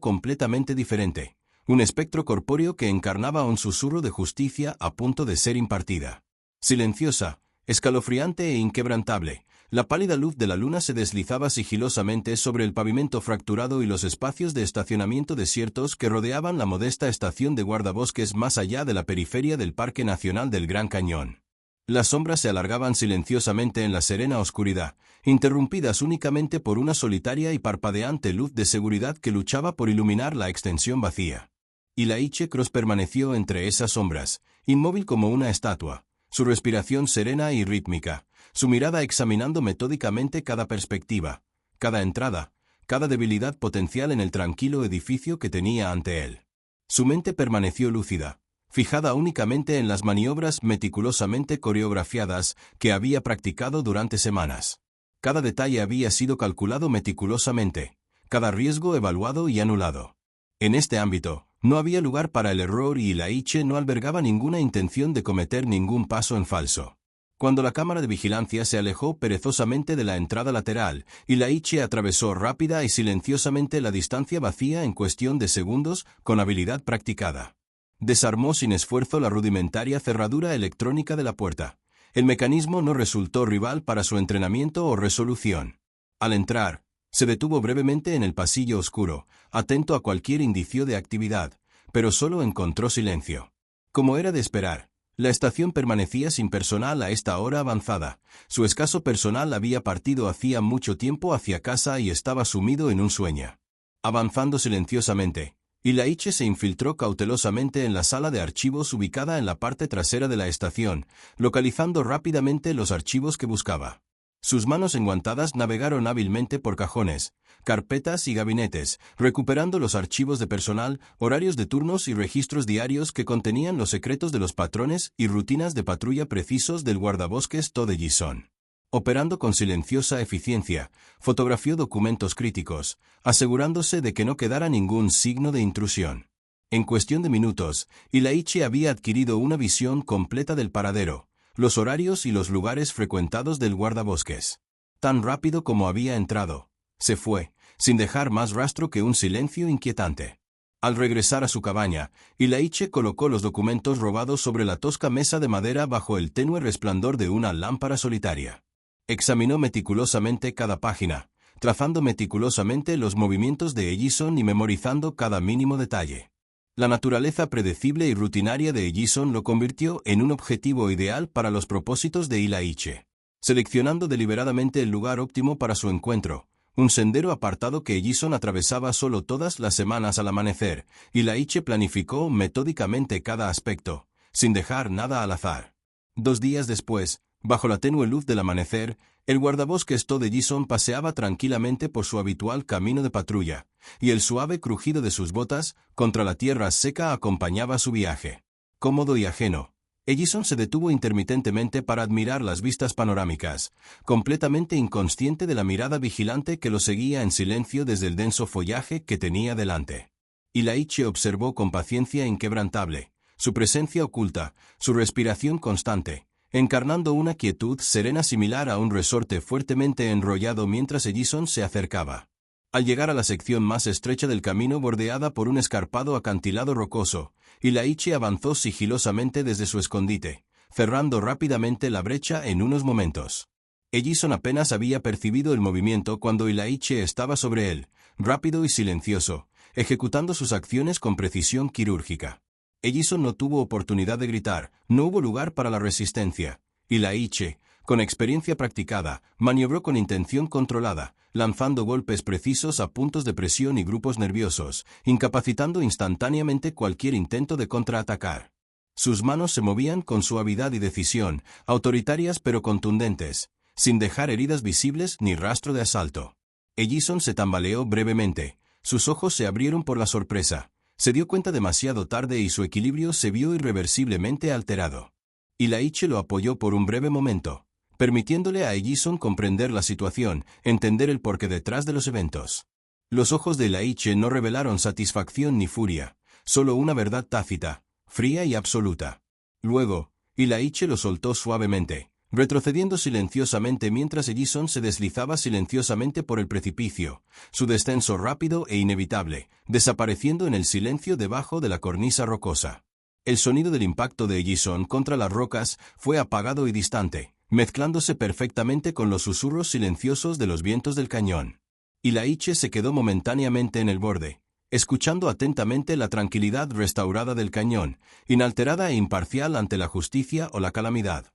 completamente diferente, un espectro corpóreo que encarnaba un susurro de justicia a punto de ser impartida. Silenciosa, escalofriante e inquebrantable, la pálida luz de la luna se deslizaba sigilosamente sobre el pavimento fracturado y los espacios de estacionamiento desiertos que rodeaban la modesta estación de guardabosques más allá de la periferia del Parque Nacional del Gran Cañón. Las sombras se alargaban silenciosamente en la serena oscuridad, interrumpidas únicamente por una solitaria y parpadeante luz de seguridad que luchaba por iluminar la extensión vacía. Ilaichi Cross permaneció entre esas sombras, inmóvil como una estatua, su respiración serena y rítmica, su mirada examinando metódicamente cada perspectiva, cada entrada, cada debilidad potencial en el tranquilo edificio que tenía ante él. Su mente permaneció lúcida, fijada únicamente en las maniobras meticulosamente coreografiadas que había practicado durante semanas. Cada detalle había sido calculado meticulosamente, cada riesgo evaluado y anulado. En este ámbito, no había lugar para el error y Ilaichi no albergaba ninguna intención de cometer ningún paso en falso. Cuando la cámara de vigilancia se alejó perezosamente de la entrada lateral, Ilaichi atravesó rápida y silenciosamente la distancia vacía en cuestión de segundos con habilidad practicada. Desarmó sin esfuerzo la rudimentaria cerradura electrónica de la puerta. El mecanismo no resultó rival para su entrenamiento o resolución. Al entrar, se detuvo brevemente en el pasillo oscuro, atento a cualquier indicio de actividad, pero solo encontró silencio. Como era de esperar, la estación permanecía sin personal a esta hora avanzada. Su escaso personal había partido hacía mucho tiempo hacia casa y estaba sumido en un sueño. Avanzando silenciosamente, Ilaichi se infiltró cautelosamente en la sala de archivos ubicada en la parte trasera de la estación, localizando rápidamente los archivos que buscaba. Sus manos enguantadas navegaron hábilmente por cajones, carpetas y gabinetes, recuperando los archivos de personal, horarios de turnos y registros diarios que contenían los secretos de los patrones y rutinas de patrulla precisos del guardabosques Tode Gison. Operando con silenciosa eficiencia, fotografió documentos críticos, asegurándose de que no quedara ningún signo de intrusión. En cuestión de minutos, Ilaichi había adquirido una visión completa del paradero, los horarios y los lugares frecuentados del guardabosques. Tan rápido como había entrado, se fue, sin dejar más rastro que un silencio inquietante. Al regresar a su cabaña, Ilaichi colocó los documentos robados sobre la tosca mesa de madera bajo el tenue resplandor de una lámpara solitaria. Examinó meticulosamente cada página, trazando meticulosamente los movimientos de Ellison y memorizando cada mínimo detalle. La naturaleza predecible y rutinaria de Ellison lo convirtió en un objetivo ideal para los propósitos de Ilaichi. Seleccionando deliberadamente el lugar óptimo para su encuentro, un sendero apartado que Ellison atravesaba solo todas las semanas al amanecer, Ilaichi planificó metódicamente cada aspecto, sin dejar nada al azar. 2 días después, Bajo la tenue luz del amanecer, el guardabosques Todd Ellison paseaba tranquilamente por su habitual camino de patrulla, y el suave crujido de sus botas contra la tierra seca acompañaba su viaje. Cómodo y ajeno, Ellison se detuvo intermitentemente para admirar las vistas panorámicas, completamente inconsciente de la mirada vigilante que lo seguía en silencio desde el denso follaje que tenía delante. Ilaiche observó con paciencia inquebrantable su presencia oculta, su respiración constante, encarnando una quietud serena similar a un resorte fuertemente enrollado mientras Ellison se acercaba. Al llegar a la sección más estrecha del camino bordeada por un escarpado acantilado rocoso, Ilaiche avanzó sigilosamente desde su escondite, cerrando rápidamente la brecha en unos momentos. Ellison apenas había percibido el movimiento cuando Ilaiche estaba sobre él, rápido y silencioso, ejecutando sus acciones con precisión quirúrgica. Ellison no tuvo oportunidad de gritar, no hubo lugar para la resistencia. Ilaiche, con experiencia practicada, maniobró con intención controlada, lanzando golpes precisos a puntos de presión y grupos nerviosos, incapacitando instantáneamente cualquier intento de contraatacar. Sus manos se movían con suavidad y decisión, autoritarias pero contundentes, sin dejar heridas visibles ni rastro de asalto. Ellison se tambaleó brevemente, sus ojos se abrieron por la sorpresa. Se dio cuenta demasiado tarde y su equilibrio se vio irreversiblemente alterado. Ilaiche lo apoyó por un breve momento, permitiéndole a Ellison comprender la situación, entender el porqué detrás de los eventos. Los ojos de Ilaiche no revelaron satisfacción ni furia, solo una verdad tácita, fría y absoluta. Luego, Ilaiche lo soltó suavemente, retrocediendo silenciosamente mientras Ellison se deslizaba silenciosamente por el precipicio, su descenso rápido e inevitable, desapareciendo en el silencio debajo de la cornisa rocosa. El sonido del impacto de Ellison contra las rocas fue apagado y distante, mezclándose perfectamente con los susurros silenciosos de los vientos del cañón. Ilaiche se quedó momentáneamente en el borde, escuchando atentamente la tranquilidad restaurada del cañón, inalterada e imparcial ante la justicia o la calamidad.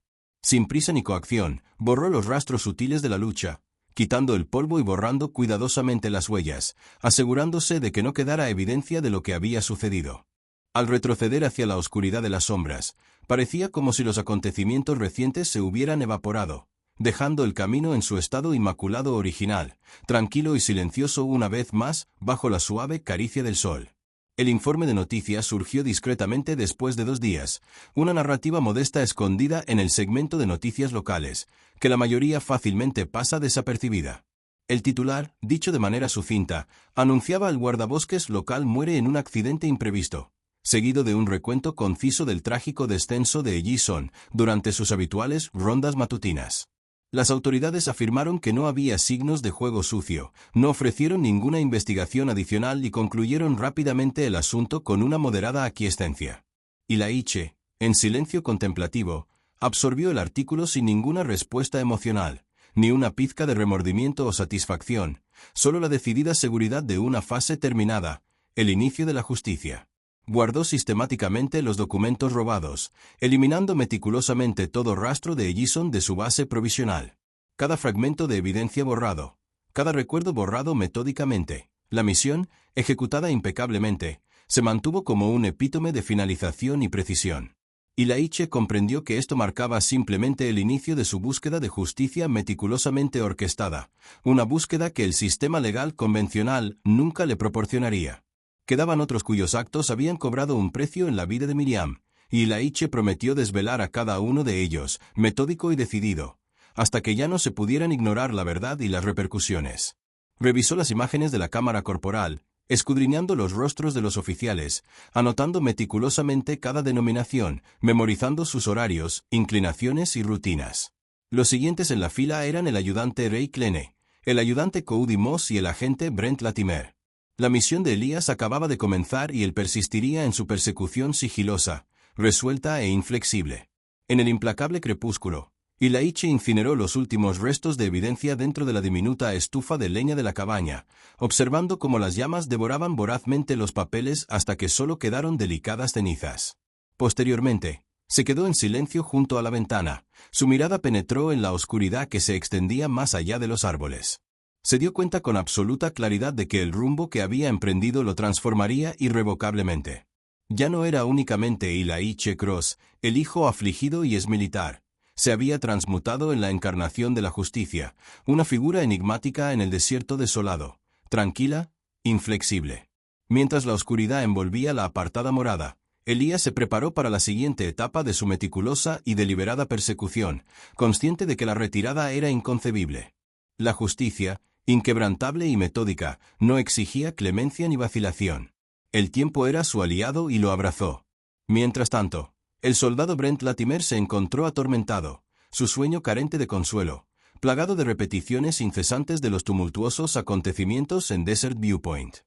Sin prisa ni coacción, borró los rastros sutiles de la lucha, quitando el polvo y borrando cuidadosamente las huellas, asegurándose de que no quedara evidencia de lo que había sucedido. Al retroceder hacia la oscuridad de las sombras, parecía como si los acontecimientos recientes se hubieran evaporado, dejando el camino en su estado inmaculado original, tranquilo y silencioso una vez más bajo la suave caricia del sol. El informe de noticias surgió discretamente después de 2 días, una narrativa modesta escondida en el segmento de noticias locales, que la mayoría fácilmente pasa desapercibida. El titular, dicho de manera sucinta, anunciaba: el guardabosques local muere en un accidente imprevisto, seguido de un recuento conciso del trágico descenso de Ellison durante sus habituales rondas matutinas. Las autoridades afirmaron que no había signos de juego sucio, no ofrecieron ninguna investigación adicional y concluyeron rápidamente el asunto con una moderada aquiescencia. Ilaiche, en silencio contemplativo, absorbió el artículo sin ninguna respuesta emocional, ni una pizca de remordimiento o satisfacción, solo la decidida seguridad de una fase terminada, el inicio de la justicia. Guardó sistemáticamente los documentos robados, eliminando meticulosamente todo rastro de Ellison de su base provisional. Cada fragmento de evidencia borrado, cada recuerdo borrado metódicamente. La misión, ejecutada impecablemente, se mantuvo como un epítome de finalización y precisión. Ilaiche comprendió que esto marcaba simplemente el inicio de su búsqueda de justicia meticulosamente orquestada, una búsqueda que el sistema legal convencional nunca le proporcionaría. Quedaban otros cuyos actos habían cobrado un precio en la vida de Miriam, y Ilaiche prometió desvelar a cada uno de ellos, metódico y decidido, hasta que ya no se pudieran ignorar la verdad y las repercusiones. Revisó las imágenes de la cámara corporal, escudriñando los rostros de los oficiales, anotando meticulosamente cada denominación, memorizando sus horarios, inclinaciones y rutinas. Los siguientes en la fila eran el ayudante Ray Klene, el ayudante Cody Moss y el agente Brent Latimer. La misión de Elías acababa de comenzar y él persistiría en su persecución sigilosa, resuelta e inflexible. En el implacable crepúsculo, Ilaiche incineró los últimos restos de evidencia dentro de la diminuta estufa de leña de la cabaña, observando cómo las llamas devoraban vorazmente los papeles hasta que solo quedaron delicadas cenizas. Posteriormente, se quedó en silencio junto a la ventana, su mirada penetró en la oscuridad que se extendía más allá de los árboles. Se dio cuenta con absoluta claridad de que el rumbo que había emprendido lo transformaría irrevocablemente. Ya no era únicamente Ilaiche Cross, el hijo afligido y exmilitar, Se había transmutado en la encarnación de la justicia, una figura enigmática en el desierto desolado, tranquila, inflexible. Mientras la oscuridad envolvía la apartada morada, Elías se preparó para la siguiente etapa de su meticulosa y deliberada persecución, consciente de que la retirada era inconcebible. La justicia, inquebrantable y metódica, no exigía clemencia ni vacilación. El tiempo era su aliado y lo abrazó. Mientras tanto, el soldado Brent Latimer se encontró atormentado, su sueño carente de consuelo, plagado de repeticiones incesantes de los tumultuosos acontecimientos en Desert Viewpoint.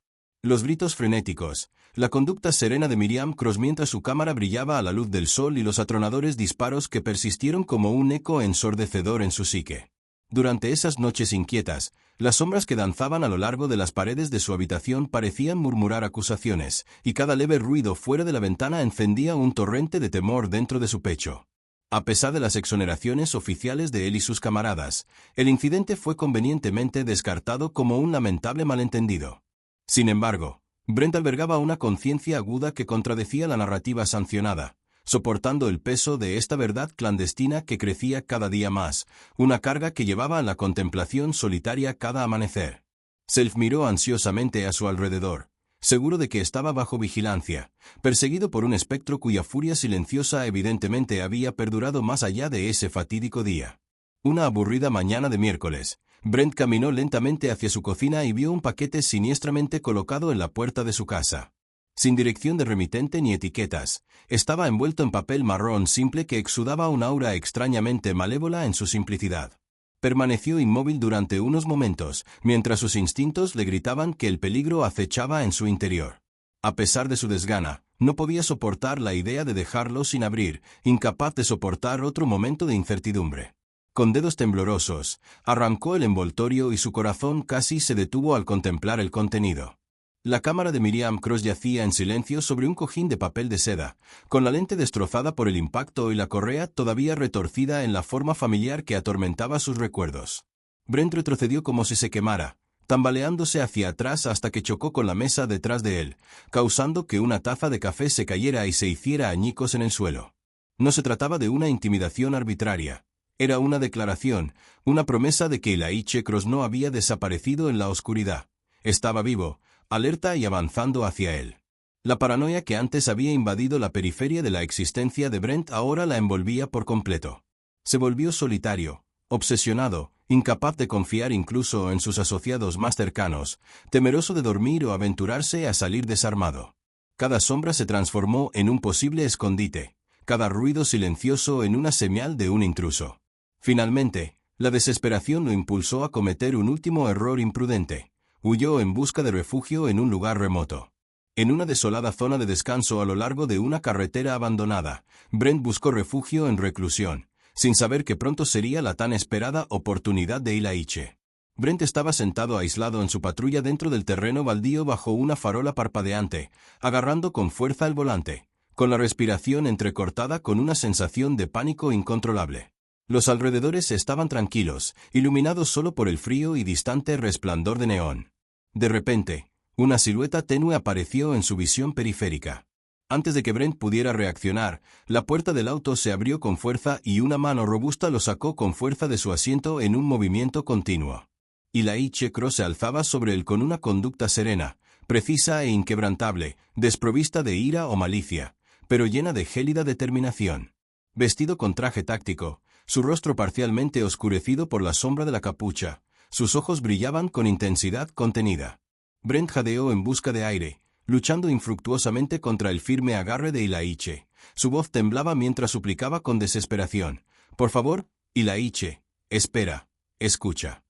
Los gritos frenéticos, la conducta serena de Miriam Cross mientras su cámara brillaba a la luz del sol y los atronadores disparos que persistieron como un eco ensordecedor en su psique. Durante esas noches inquietas, las sombras que danzaban a lo largo de las paredes de su habitación parecían murmurar acusaciones, y cada leve ruido fuera de la ventana encendía un torrente de temor dentro de su pecho. A pesar de las exoneraciones oficiales de él y sus camaradas, el incidente fue convenientemente descartado como un lamentable malentendido. Sin embargo, Brent albergaba una conciencia aguda que contradecía la narrativa sancionada, soportando el peso de esta verdad clandestina que crecía cada día más, una carga que llevaba a la contemplación solitaria cada amanecer. Self miró ansiosamente a su alrededor, seguro de que estaba bajo vigilancia, perseguido por un espectro cuya furia silenciosa evidentemente había perdurado más allá de ese fatídico día. Una aburrida mañana de miércoles, Brent caminó lentamente hacia su cocina y vio un paquete siniestramente colocado en la puerta de su casa. Sin dirección de remitente ni etiquetas, estaba envuelto en papel marrón simple que exudaba un aura extrañamente malévola en su simplicidad. Permaneció inmóvil durante unos momentos, mientras sus instintos le gritaban que el peligro acechaba en su interior. A pesar de su desgana, no podía soportar la idea de dejarlo sin abrir, incapaz de soportar otro momento de incertidumbre. Con dedos temblorosos, arrancó el envoltorio y su corazón casi se detuvo al contemplar el contenido. La cámara de Miriam Cross yacía en silencio sobre un cojín de papel de seda, con la lente destrozada por el impacto y la correa todavía retorcida en la forma familiar que atormentaba sus recuerdos. Brent retrocedió como si se quemara, tambaleándose hacia atrás hasta que chocó con la mesa detrás de él, causando que una taza de café se cayera y se hiciera añicos en el suelo. No se trataba de una intimidación arbitraria. Era una declaración, una promesa de que Elaine Cross no había desaparecido en la oscuridad. Estaba vivo, alerta y avanzando hacia él. La paranoia que antes había invadido la periferia de la existencia de Brent ahora la envolvía por completo. Se volvió solitario, obsesionado, incapaz de confiar incluso en sus asociados más cercanos, temeroso de dormir o aventurarse a salir desarmado. Cada sombra se transformó en un posible escondite, cada ruido silencioso en una señal de un intruso. Finalmente, la desesperación lo impulsó a cometer un último error imprudente. Huyó en busca de refugio en un lugar remoto. En una desolada zona de descanso a lo largo de una carretera abandonada, Brent buscó refugio en reclusión, sin saber que pronto sería la tan esperada oportunidad de Elaine. Brent estaba sentado aislado en su patrulla dentro del terreno baldío bajo una farola parpadeante, agarrando con fuerza el volante, con la respiración entrecortada con una sensación de pánico incontrolable. Los alrededores estaban tranquilos, iluminados solo por el frío y distante resplandor de neón. De repente, una silueta tenue apareció en su visión periférica. Antes de que Brent pudiera reaccionar, la puerta del auto se abrió con fuerza y una mano robusta lo sacó con fuerza de su asiento en un movimiento continuo. Elaine Cross se alzaba sobre él con una conducta serena, precisa e inquebrantable, desprovista de ira o malicia, pero llena de gélida determinación. Vestido con traje táctico, su rostro parcialmente oscurecido por la sombra de la capucha, sus ojos brillaban con intensidad contenida. Brent jadeó en busca de aire, luchando infructuosamente contra el firme agarre de Elaine. Su voz temblaba mientras suplicaba con desesperación: «Por favor, Elaine, espera, escucha».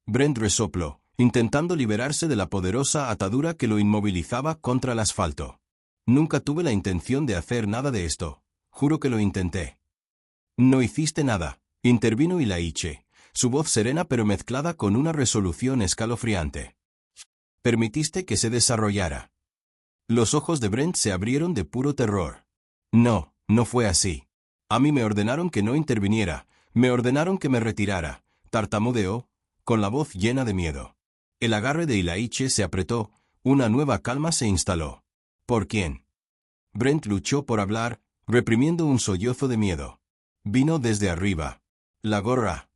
Brent resopló, intentando liberarse de la poderosa atadura que lo inmovilizaba contra el asfalto. «Nunca tuve la intención de hacer nada de esto. Juro que lo intenté». «No hiciste nada», intervino Elaine, su voz serena pero mezclada con una resolución escalofriante. «Permitiste que se desarrollara». Los ojos de Brent se abrieron de puro terror. «No, no fue así. A mí me ordenaron que no interviniera, me ordenaron que me retirara», tartamudeó, con la voz llena de miedo. El agarre de Elaine se apretó, una nueva calma se instaló. «¿Por quién?». Brent luchó por hablar, reprimiendo un sollozo de miedo. Vino desde arriba. La gorra.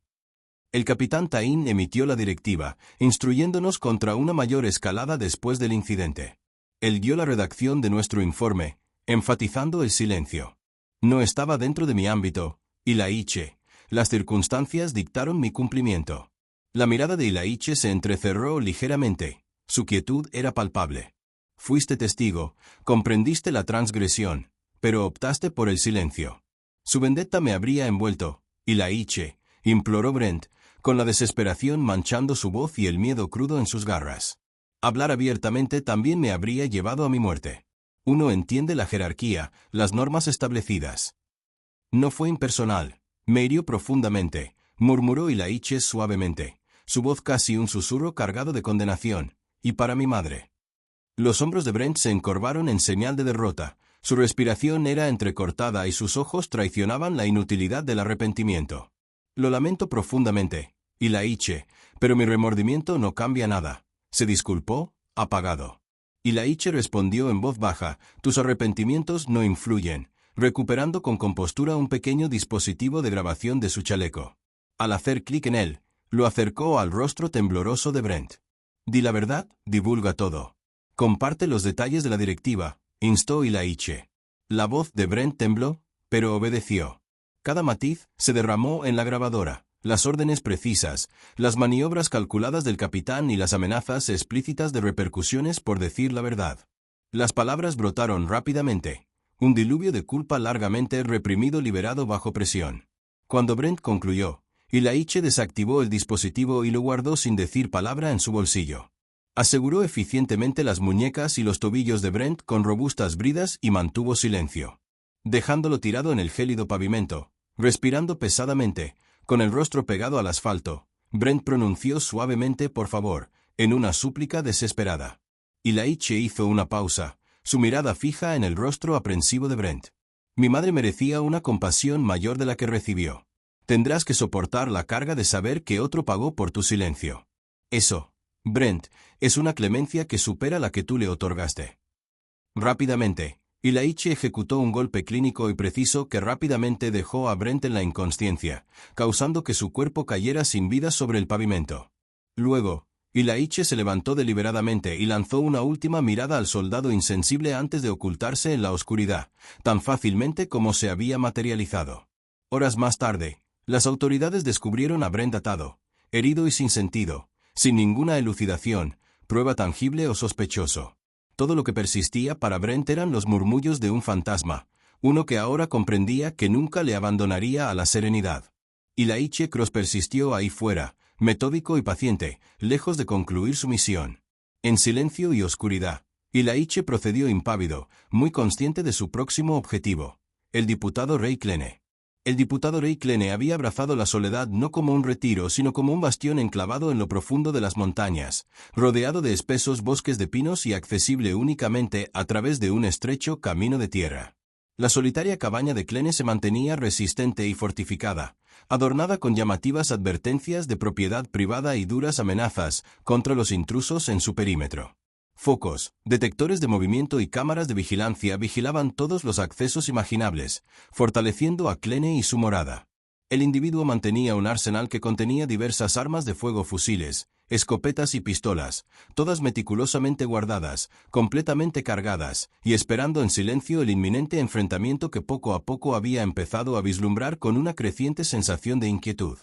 El capitán Tain emitió la directiva, instruyéndonos contra una mayor escalada después del incidente. Él dio la redacción de nuestro informe, enfatizando el silencio. No estaba dentro de mi ámbito, Ilaiche. Las circunstancias dictaron mi cumplimiento. La mirada de Ilaiche se entrecerró ligeramente. Su quietud era palpable. Fuiste testigo, comprendiste la transgresión, pero optaste por el silencio. Su vendetta me habría envuelto, Ilaiche, imploró Brent, con la desesperación manchando su voz y el miedo crudo en sus garras. Hablar abiertamente también me habría llevado a mi muerte. Uno entiende la jerarquía, las normas establecidas. No fue impersonal. Me hirió profundamente, murmuró Ilaiche suavemente, su voz casi un susurro cargado de condenación, y para mi madre. Los hombros de Brent se encorvaron en señal de derrota, su respiración era entrecortada y sus ojos traicionaban la inutilidad del arrepentimiento. Lo lamento profundamente, Ilaiche, pero mi remordimiento no cambia nada. Se disculpó, apagado. Ilaiche respondió en voz baja, tus arrepentimientos no influyen, recuperando con compostura un pequeño dispositivo de grabación de su chaleco. Al hacer clic en él, lo acercó al rostro tembloroso de Brent. Di la verdad, divulga todo. Comparte los detalles de la directiva, instó Ilaiche. La voz de Brent tembló, pero obedeció. Cada matiz se derramó en la grabadora, las órdenes precisas, las maniobras calculadas del capitán y las amenazas explícitas de repercusiones por decir la verdad. Las palabras brotaron rápidamente, un diluvio de culpa largamente reprimido liberado bajo presión. Cuando Brent concluyó, Ilaiche desactivó el dispositivo y lo guardó sin decir palabra en su bolsillo. Aseguró eficientemente las muñecas y los tobillos de Brent con robustas bridas y mantuvo silencio. Dejándolo tirado en el gélido pavimento, respirando pesadamente, con el rostro pegado al asfalto, Brent pronunció suavemente por favor, en una súplica desesperada. Ilaiche hizo una pausa, su mirada fija en el rostro aprensivo de Brent. Mi madre merecía una compasión mayor de la que recibió. Tendrás que soportar la carga de saber que otro pagó por tu silencio. Eso, Brent, es una clemencia que supera la que tú le otorgaste. Rápidamente, Ilaiche ejecutó un golpe clínico y preciso que rápidamente dejó a Brent en la inconsciencia, causando que su cuerpo cayera sin vida sobre el pavimento. Luego, Ilaiche se levantó deliberadamente y lanzó una última mirada al soldado insensible antes de ocultarse en la oscuridad, tan fácilmente como se había materializado. Horas más tarde, las autoridades descubrieron a Brent atado, herido y sin sentido, sin ninguna elucidación, prueba tangible o sospechoso. Todo lo que persistía para Brent eran los murmullos de un fantasma, uno que ahora comprendía que nunca le abandonaría a la serenidad. Ilaiche Cross persistió ahí fuera, metódico y paciente, lejos de concluir su misión. En silencio y oscuridad, Ilaiche procedió impávido, muy consciente de su próximo objetivo, el diputado Ray Klene. El diputado Ray Klene había abrazado la soledad no como un retiro sino como un bastión enclavado en lo profundo de las montañas, rodeado de espesos bosques de pinos y accesible únicamente a través de un estrecho camino de tierra. La solitaria cabaña de Klene se mantenía resistente y fortificada, adornada con llamativas advertencias de propiedad privada y duras amenazas contra los intrusos en su perímetro. Focos, detectores de movimiento y cámaras de vigilancia vigilaban todos los accesos imaginables, fortaleciendo a Klene y su morada. El individuo mantenía un arsenal que contenía diversas armas de fuego, fusiles, escopetas y pistolas, todas meticulosamente guardadas, completamente cargadas, y esperando en silencio el inminente enfrentamiento que poco a poco había empezado a vislumbrar con una creciente sensación de inquietud.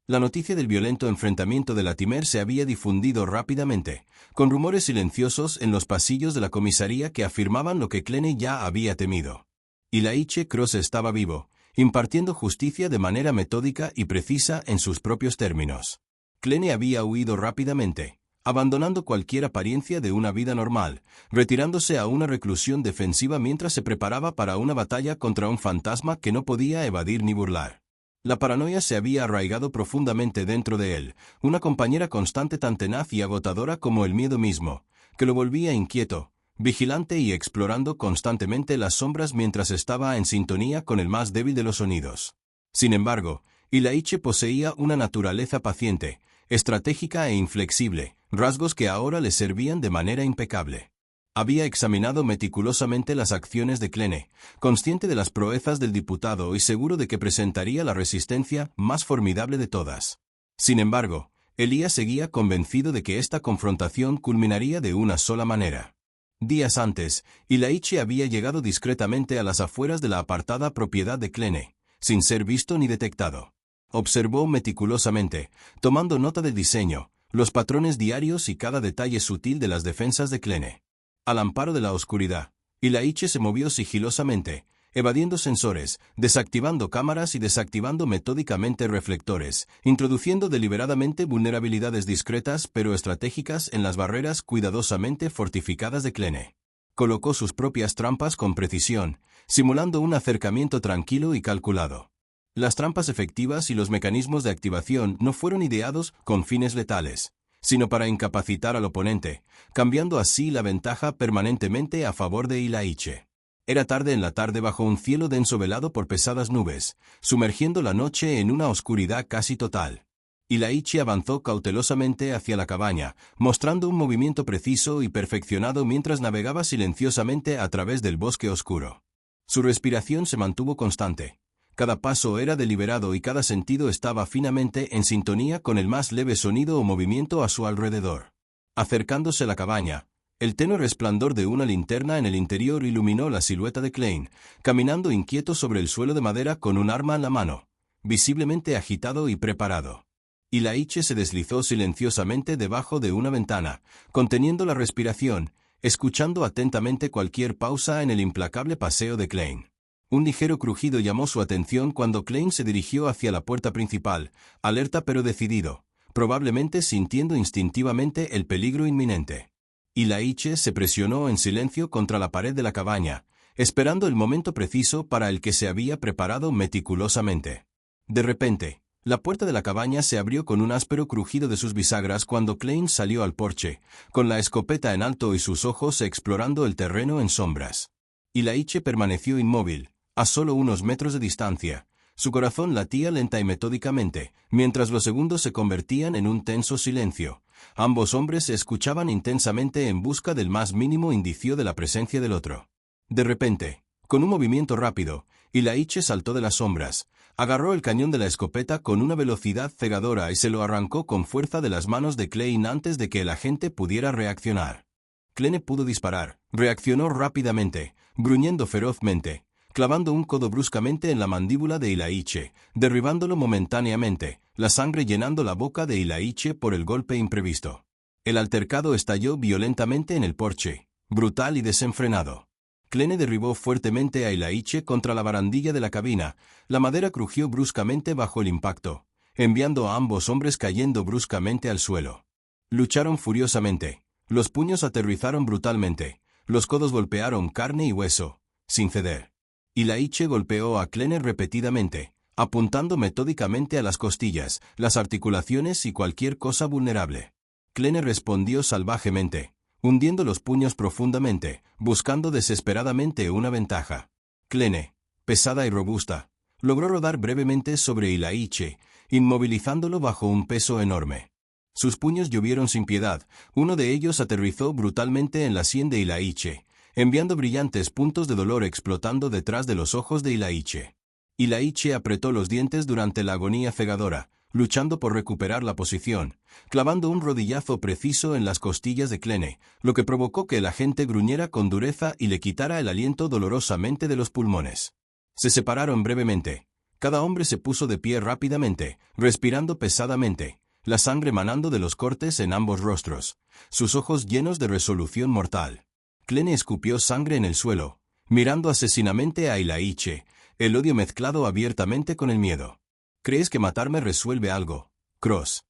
La noticia del violento enfrentamiento de Latimer se había difundido rápidamente, con rumores silenciosos en los pasillos de la comisaría que afirmaban lo que Klene ya había temido. Ilaiche Cross estaba vivo, impartiendo justicia de manera metódica y precisa en sus propios términos. Klene había huido rápidamente, abandonando cualquier apariencia de una vida normal, retirándose a una reclusión defensiva mientras se preparaba para una batalla contra un fantasma que no podía evadir ni burlar. La paranoia se había arraigado profundamente dentro de él, una compañera constante tan tenaz y agotadora como el miedo mismo, que lo volvía inquieto, vigilante y explorando constantemente las sombras mientras estaba en sintonía con el más débil de los sonidos. Sin embargo, Ilaiche poseía una naturaleza paciente, estratégica e inflexible, rasgos que ahora le servían de manera impecable. Había examinado meticulosamente las acciones de Klene, consciente de las proezas del diputado y seguro de que presentaría la resistencia más formidable de todas. Sin embargo, Elías seguía convencido de que esta confrontación culminaría de una sola manera. Días antes, Ilaiche había llegado discretamente a las afueras de la apartada propiedad de Klene, sin ser visto ni detectado. Observó meticulosamente, tomando nota del diseño, los patrones diarios y cada detalle sutil de las defensas de Klene. Al amparo de la oscuridad, Ilaiche se movió sigilosamente, evadiendo sensores, desactivando cámaras y desactivando metódicamente reflectores, introduciendo deliberadamente vulnerabilidades discretas pero estratégicas en las barreras cuidadosamente fortificadas de Klene. Colocó sus propias trampas con precisión, simulando un acercamiento tranquilo y calculado. Las trampas efectivas y los mecanismos de activación no fueron ideados con fines letales, sino para incapacitar al oponente, cambiando así la ventaja permanentemente a favor de Ilaiche. Era tarde en la tarde bajo un cielo denso velado por pesadas nubes, sumergiendo la noche en una oscuridad casi total. Ilaiche avanzó cautelosamente hacia la cabaña, mostrando un movimiento preciso y perfeccionado mientras navegaba silenciosamente a través del bosque oscuro. Su respiración se mantuvo constante. Cada paso era deliberado y cada sentido estaba finamente en sintonía con el más leve sonido o movimiento a su alrededor. Acercándose a la cabaña, el tenue resplandor de una linterna en el interior iluminó la silueta de Klein, caminando inquieto sobre el suelo de madera con un arma en la mano, visiblemente agitado y preparado. Ilaiche se deslizó silenciosamente debajo de una ventana, conteniendo la respiración, escuchando atentamente cualquier pausa en el implacable paseo de Klein. Un ligero crujido llamó su atención cuando Klein se dirigió hacia la puerta principal, alerta pero decidido, probablemente sintiendo instintivamente el peligro inminente. Ilaiche se presionó en silencio contra la pared de la cabaña, esperando el momento preciso para el que se había preparado meticulosamente. De repente, la puerta de la cabaña se abrió con un áspero crujido de sus bisagras cuando Klein salió al porche, con la escopeta en alto y sus ojos explorando el terreno en sombras. Ilaiche permaneció inmóvil, a solo unos metros de distancia. Su corazón latía lenta y metódicamente, mientras los segundos se convertían en un tenso silencio. Ambos hombres se escuchaban intensamente en busca del más mínimo indicio de la presencia del otro. De repente, con un movimiento rápido, Ilaiche saltó de las sombras, agarró el cañón de la escopeta con una velocidad cegadora y se lo arrancó con fuerza de las manos de Klein antes de que el agente pudiera reaccionar. Klene pudo disparar, reaccionó rápidamente, gruñendo ferozmente, clavando un codo bruscamente en la mandíbula de Ilaiche, derribándolo momentáneamente, la sangre llenando la boca de Ilaiche por el golpe imprevisto. El altercado estalló violentamente en el porche, brutal y desenfrenado. Klene derribó fuertemente a Ilaiche contra la barandilla de la cabina, la madera crujió bruscamente bajo el impacto, enviando a ambos hombres cayendo bruscamente al suelo. Lucharon furiosamente, los puños aterrizaron brutalmente, los codos golpearon carne y hueso, sin ceder. Ilaiche golpeó a Klene repetidamente, apuntando metódicamente a las costillas, las articulaciones y cualquier cosa vulnerable. Klene respondió salvajemente, hundiendo los puños profundamente, buscando desesperadamente una ventaja. Klene, pesada y robusta, logró rodar brevemente sobre Ilaiche, inmovilizándolo bajo un peso enorme. Sus puños llovieron sin piedad, uno de ellos aterrizó brutalmente en la sien de Ilaiche, enviando brillantes puntos de dolor explotando detrás de los ojos de Ilaiche. Ilaiche apretó los dientes durante la agonía cegadora, luchando por recuperar la posición, clavando un rodillazo preciso en las costillas de Klene, lo que provocó que el agente gruñera con dureza y le quitara el aliento dolorosamente de los pulmones. Se separaron brevemente. Cada hombre se puso de pie rápidamente, respirando pesadamente, la sangre manando de los cortes en ambos rostros, sus ojos llenos de resolución mortal. Klene escupió sangre en el suelo, mirando asesinamente a Ilaiche, el odio mezclado abiertamente con el miedo. ¿Crees que matarme resuelve algo, Cross?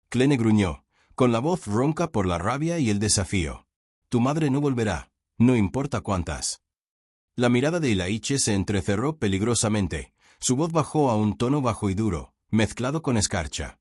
Klene gruñó, con la voz ronca por la rabia y el desafío. Tu madre no volverá, no importa cuántas. La mirada de Ilaiche se entrecerró peligrosamente, su voz bajó a un tono bajo y duro, mezclado con escarcha.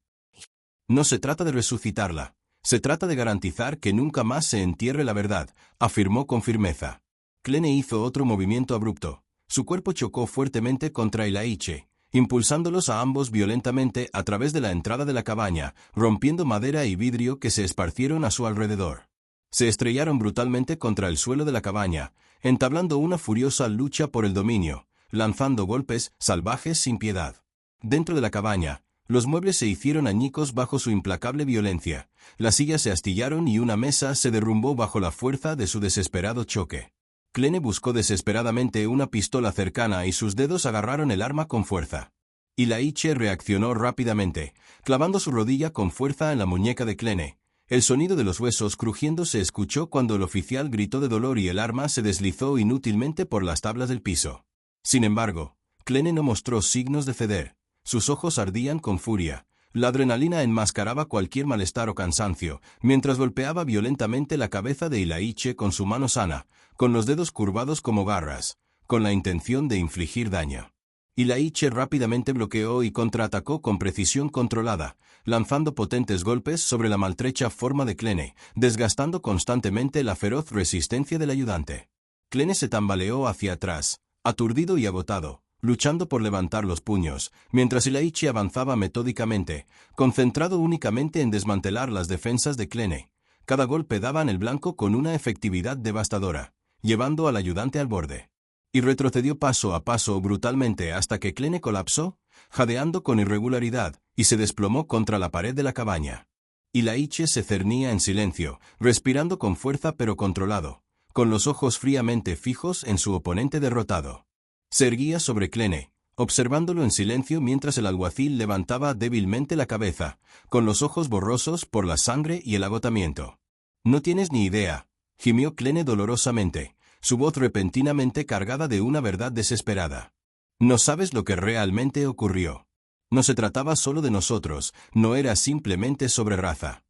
No se trata de resucitarla. Se trata de garantizar que nunca más se entierre la verdad, afirmó con firmeza. Klene hizo otro movimiento abrupto. Su cuerpo chocó fuertemente contra Ilaiche, impulsándolos a ambos violentamente a través de la entrada de la cabaña, rompiendo madera y vidrio que se esparcieron a su alrededor. Se estrellaron brutalmente contra el suelo de la cabaña, entablando una furiosa lucha por el dominio, lanzando golpes salvajes sin piedad. Dentro de la cabaña, los muebles se hicieron añicos bajo su implacable violencia, las sillas se astillaron y una mesa se derrumbó bajo la fuerza de su desesperado choque. Clene buscó desesperadamente una pistola cercana y sus dedos agarraron el arma con fuerza. Ilaiche reaccionó rápidamente, clavando su rodilla con fuerza en la muñeca de Clene. El sonido de los huesos crujiendo se escuchó cuando el oficial gritó de dolor y el arma se deslizó inútilmente por las tablas del piso. Sin embargo, Clene no mostró signos de ceder. Sus ojos ardían con furia. La adrenalina enmascaraba cualquier malestar o cansancio, mientras golpeaba violentamente la cabeza de Ilaiche con su mano sana, con los dedos curvados como garras, con la intención de infligir daño. Ilaiche rápidamente bloqueó y contraatacó con precisión controlada, lanzando potentes golpes sobre la maltrecha forma de Clene, desgastando constantemente la feroz resistencia del ayudante. Clene se tambaleó hacia atrás, aturdido y agotado, luchando por levantar los puños, mientras Ilaiche avanzaba metódicamente, concentrado únicamente en desmantelar las defensas de Clene. Cada golpe daba en el blanco con una efectividad devastadora, llevando al ayudante al borde. Y retrocedió paso a paso brutalmente hasta que Clene colapsó, jadeando con irregularidad, y se desplomó contra la pared de la cabaña. Ilaiche se cernía en silencio, respirando con fuerza pero controlado, con los ojos fríamente fijos en su oponente derrotado. Se erguía sobre Clene, observándolo en silencio mientras el alguacil levantaba débilmente la cabeza, con los ojos borrosos por la sangre y el agotamiento. «No tienes ni idea», gimió Clene dolorosamente, su voz repentinamente cargada de una verdad desesperada. «No sabes lo que realmente ocurrió. No se trataba solo de nosotros, no era simplemente sobre raza».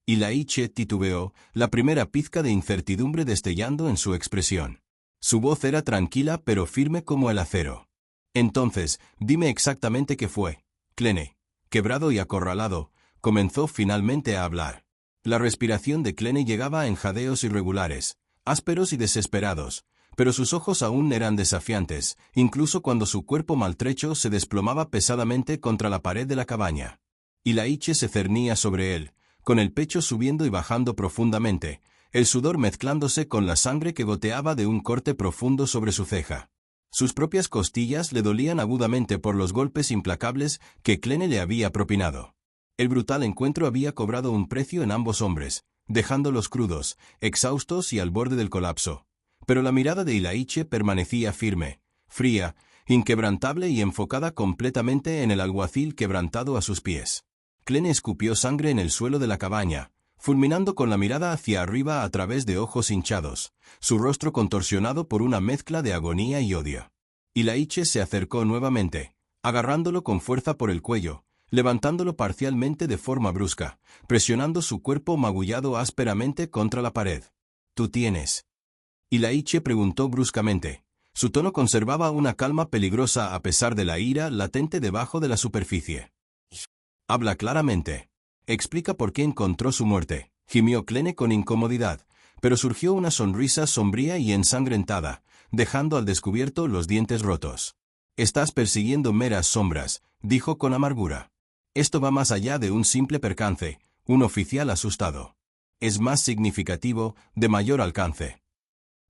Ilaiche titubeó, la primera pizca de incertidumbre destellando en su expresión. Su voz era tranquila pero firme como el acero. «Entonces, dime exactamente qué fue». Clene, quebrado y acorralado, comenzó finalmente a hablar. La respiración de Clene llegaba en jadeos irregulares, ásperos y desesperados, pero sus ojos aún eran desafiantes, incluso cuando su cuerpo maltrecho se desplomaba pesadamente contra la pared de la cabaña. Ilaiche se cernía sobre él, con el pecho subiendo y bajando profundamente, el sudor mezclándose con la sangre que goteaba de un corte profundo sobre su ceja. Sus propias costillas le dolían agudamente por los golpes implacables que Clene le había propinado. El brutal encuentro había cobrado un precio en ambos hombres, dejándolos crudos, exhaustos y al borde del colapso. Pero la mirada de Ilaiche permanecía firme, fría, inquebrantable y enfocada completamente en el alguacil quebrantado a sus pies. Clene escupió sangre en el suelo de la cabaña, fulminando con la mirada hacia arriba a través de ojos hinchados, su rostro contorsionado por una mezcla de agonía y odio. Ilaiche se acercó nuevamente, agarrándolo con fuerza por el cuello, levantándolo parcialmente de forma brusca, presionando su cuerpo magullado ásperamente contra la pared. «¿Tú tienes?» Ilaiche preguntó bruscamente. Su tono conservaba una calma peligrosa a pesar de la ira latente debajo de la superficie. «Habla claramente. Explica por qué encontró su muerte», gimió Clene con incomodidad, pero surgió una sonrisa sombría y ensangrentada, dejando al descubierto los dientes rotos. «Estás persiguiendo meras sombras», dijo con amargura. «Esto va más allá de un simple percance, un oficial asustado. Es más significativo, de mayor alcance».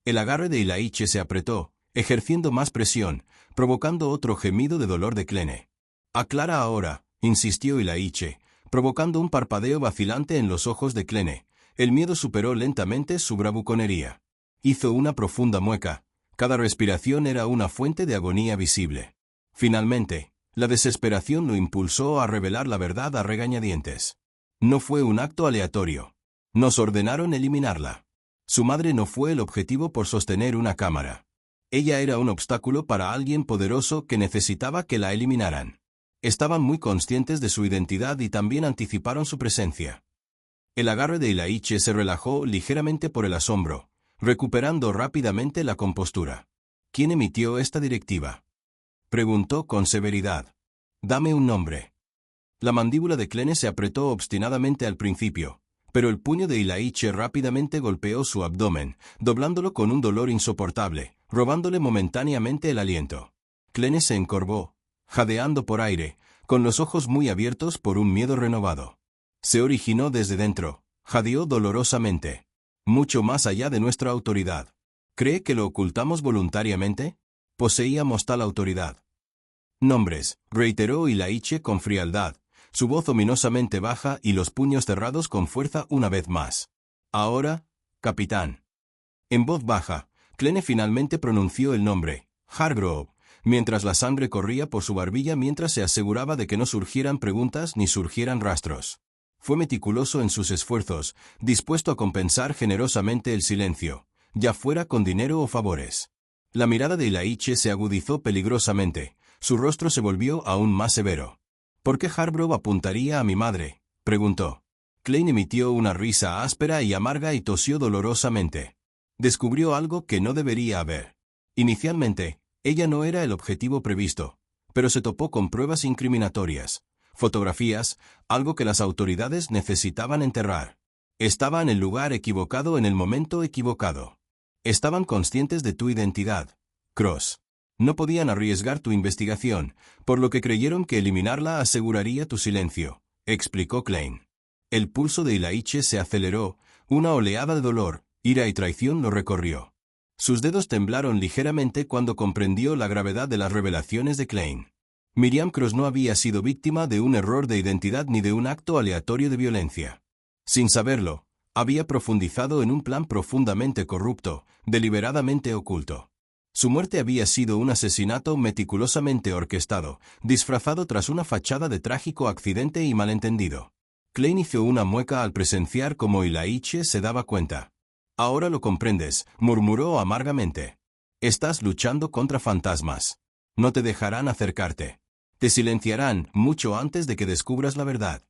El agarre de Ilaiche se apretó, ejerciendo más presión, provocando otro gemido de dolor de Clene. «Aclara ahora», insistió Ilaiche, provocando un parpadeo vacilante en los ojos de Clene. El miedo superó lentamente su bravuconería. Hizo una profunda mueca. Cada respiración era una fuente de agonía visible. Finalmente, la desesperación lo impulsó a revelar la verdad a regañadientes. No fue un acto aleatorio. Nos ordenaron eliminarla. Su madre no fue el objetivo por sostener una cámara. Ella era un obstáculo para alguien poderoso que necesitaba que la eliminaran. Estaban muy conscientes de su identidad y también anticiparon su presencia. El agarre de Ilaiche se relajó ligeramente por el asombro, recuperando rápidamente la compostura. «¿Quién emitió esta directiva?», preguntó con severidad. «Dame un nombre». La mandíbula de Clene se apretó obstinadamente al principio, pero el puño de Ilaiche rápidamente golpeó su abdomen, doblándolo con un dolor insoportable, robándole momentáneamente el aliento. Clene se encorvó, jadeando por aire, con los ojos muy abiertos por un miedo renovado. Se originó desde dentro, jadeó dolorosamente. mucho más allá de nuestra autoridad. ¿Cree que lo ocultamos voluntariamente? Poseíamos tal autoridad. Nombres, reiteró Ilaiche con frialdad, su voz ominosamente baja y los puños cerrados con fuerza una vez más. Ahora, capitán. En voz baja, Clene finalmente pronunció el nombre, Hargrove, mientras la sangre corría por su barbilla mientras se aseguraba de que no surgieran preguntas ni surgieran rastros. Fue meticuloso en sus esfuerzos, dispuesto a compensar generosamente el silencio, ya fuera con dinero o favores. La mirada de Ilaiche se agudizó peligrosamente, su rostro se volvió aún más severo. ¿Por qué Hargrove apuntaría a mi madre?, preguntó. Klein emitió una risa áspera y amarga y tosió dolorosamente. Descubrió algo que no debería haber. Inicialmente, ella no era el objetivo previsto, pero se topó con pruebas incriminatorias, fotografías, algo que las autoridades necesitaban enterrar. Estaba en el lugar equivocado en el momento equivocado. Estaban conscientes de tu identidad, Cross. No podían arriesgar tu investigación, por lo que creyeron que eliminarla aseguraría tu silencio, explicó Klein. El pulso de Ilaiche se aceleró, una oleada de dolor, ira y traición lo recorrió. Sus dedos temblaron ligeramente cuando comprendió la gravedad de las revelaciones de Klein. Miriam Cross no había sido víctima de un error de identidad ni de un acto aleatorio de violencia. Sin saberlo, había profundizado en un plan profundamente corrupto, deliberadamente oculto. Su muerte había sido un asesinato meticulosamente orquestado, disfrazado tras una fachada de trágico accidente y malentendido. Klein hizo una mueca al presenciar cómo Ilaiche se daba cuenta. Ahora lo comprendes, murmuró amargamente. Estás luchando contra fantasmas. No te dejarán acercarte. Te silenciarán mucho antes de que descubras la verdad.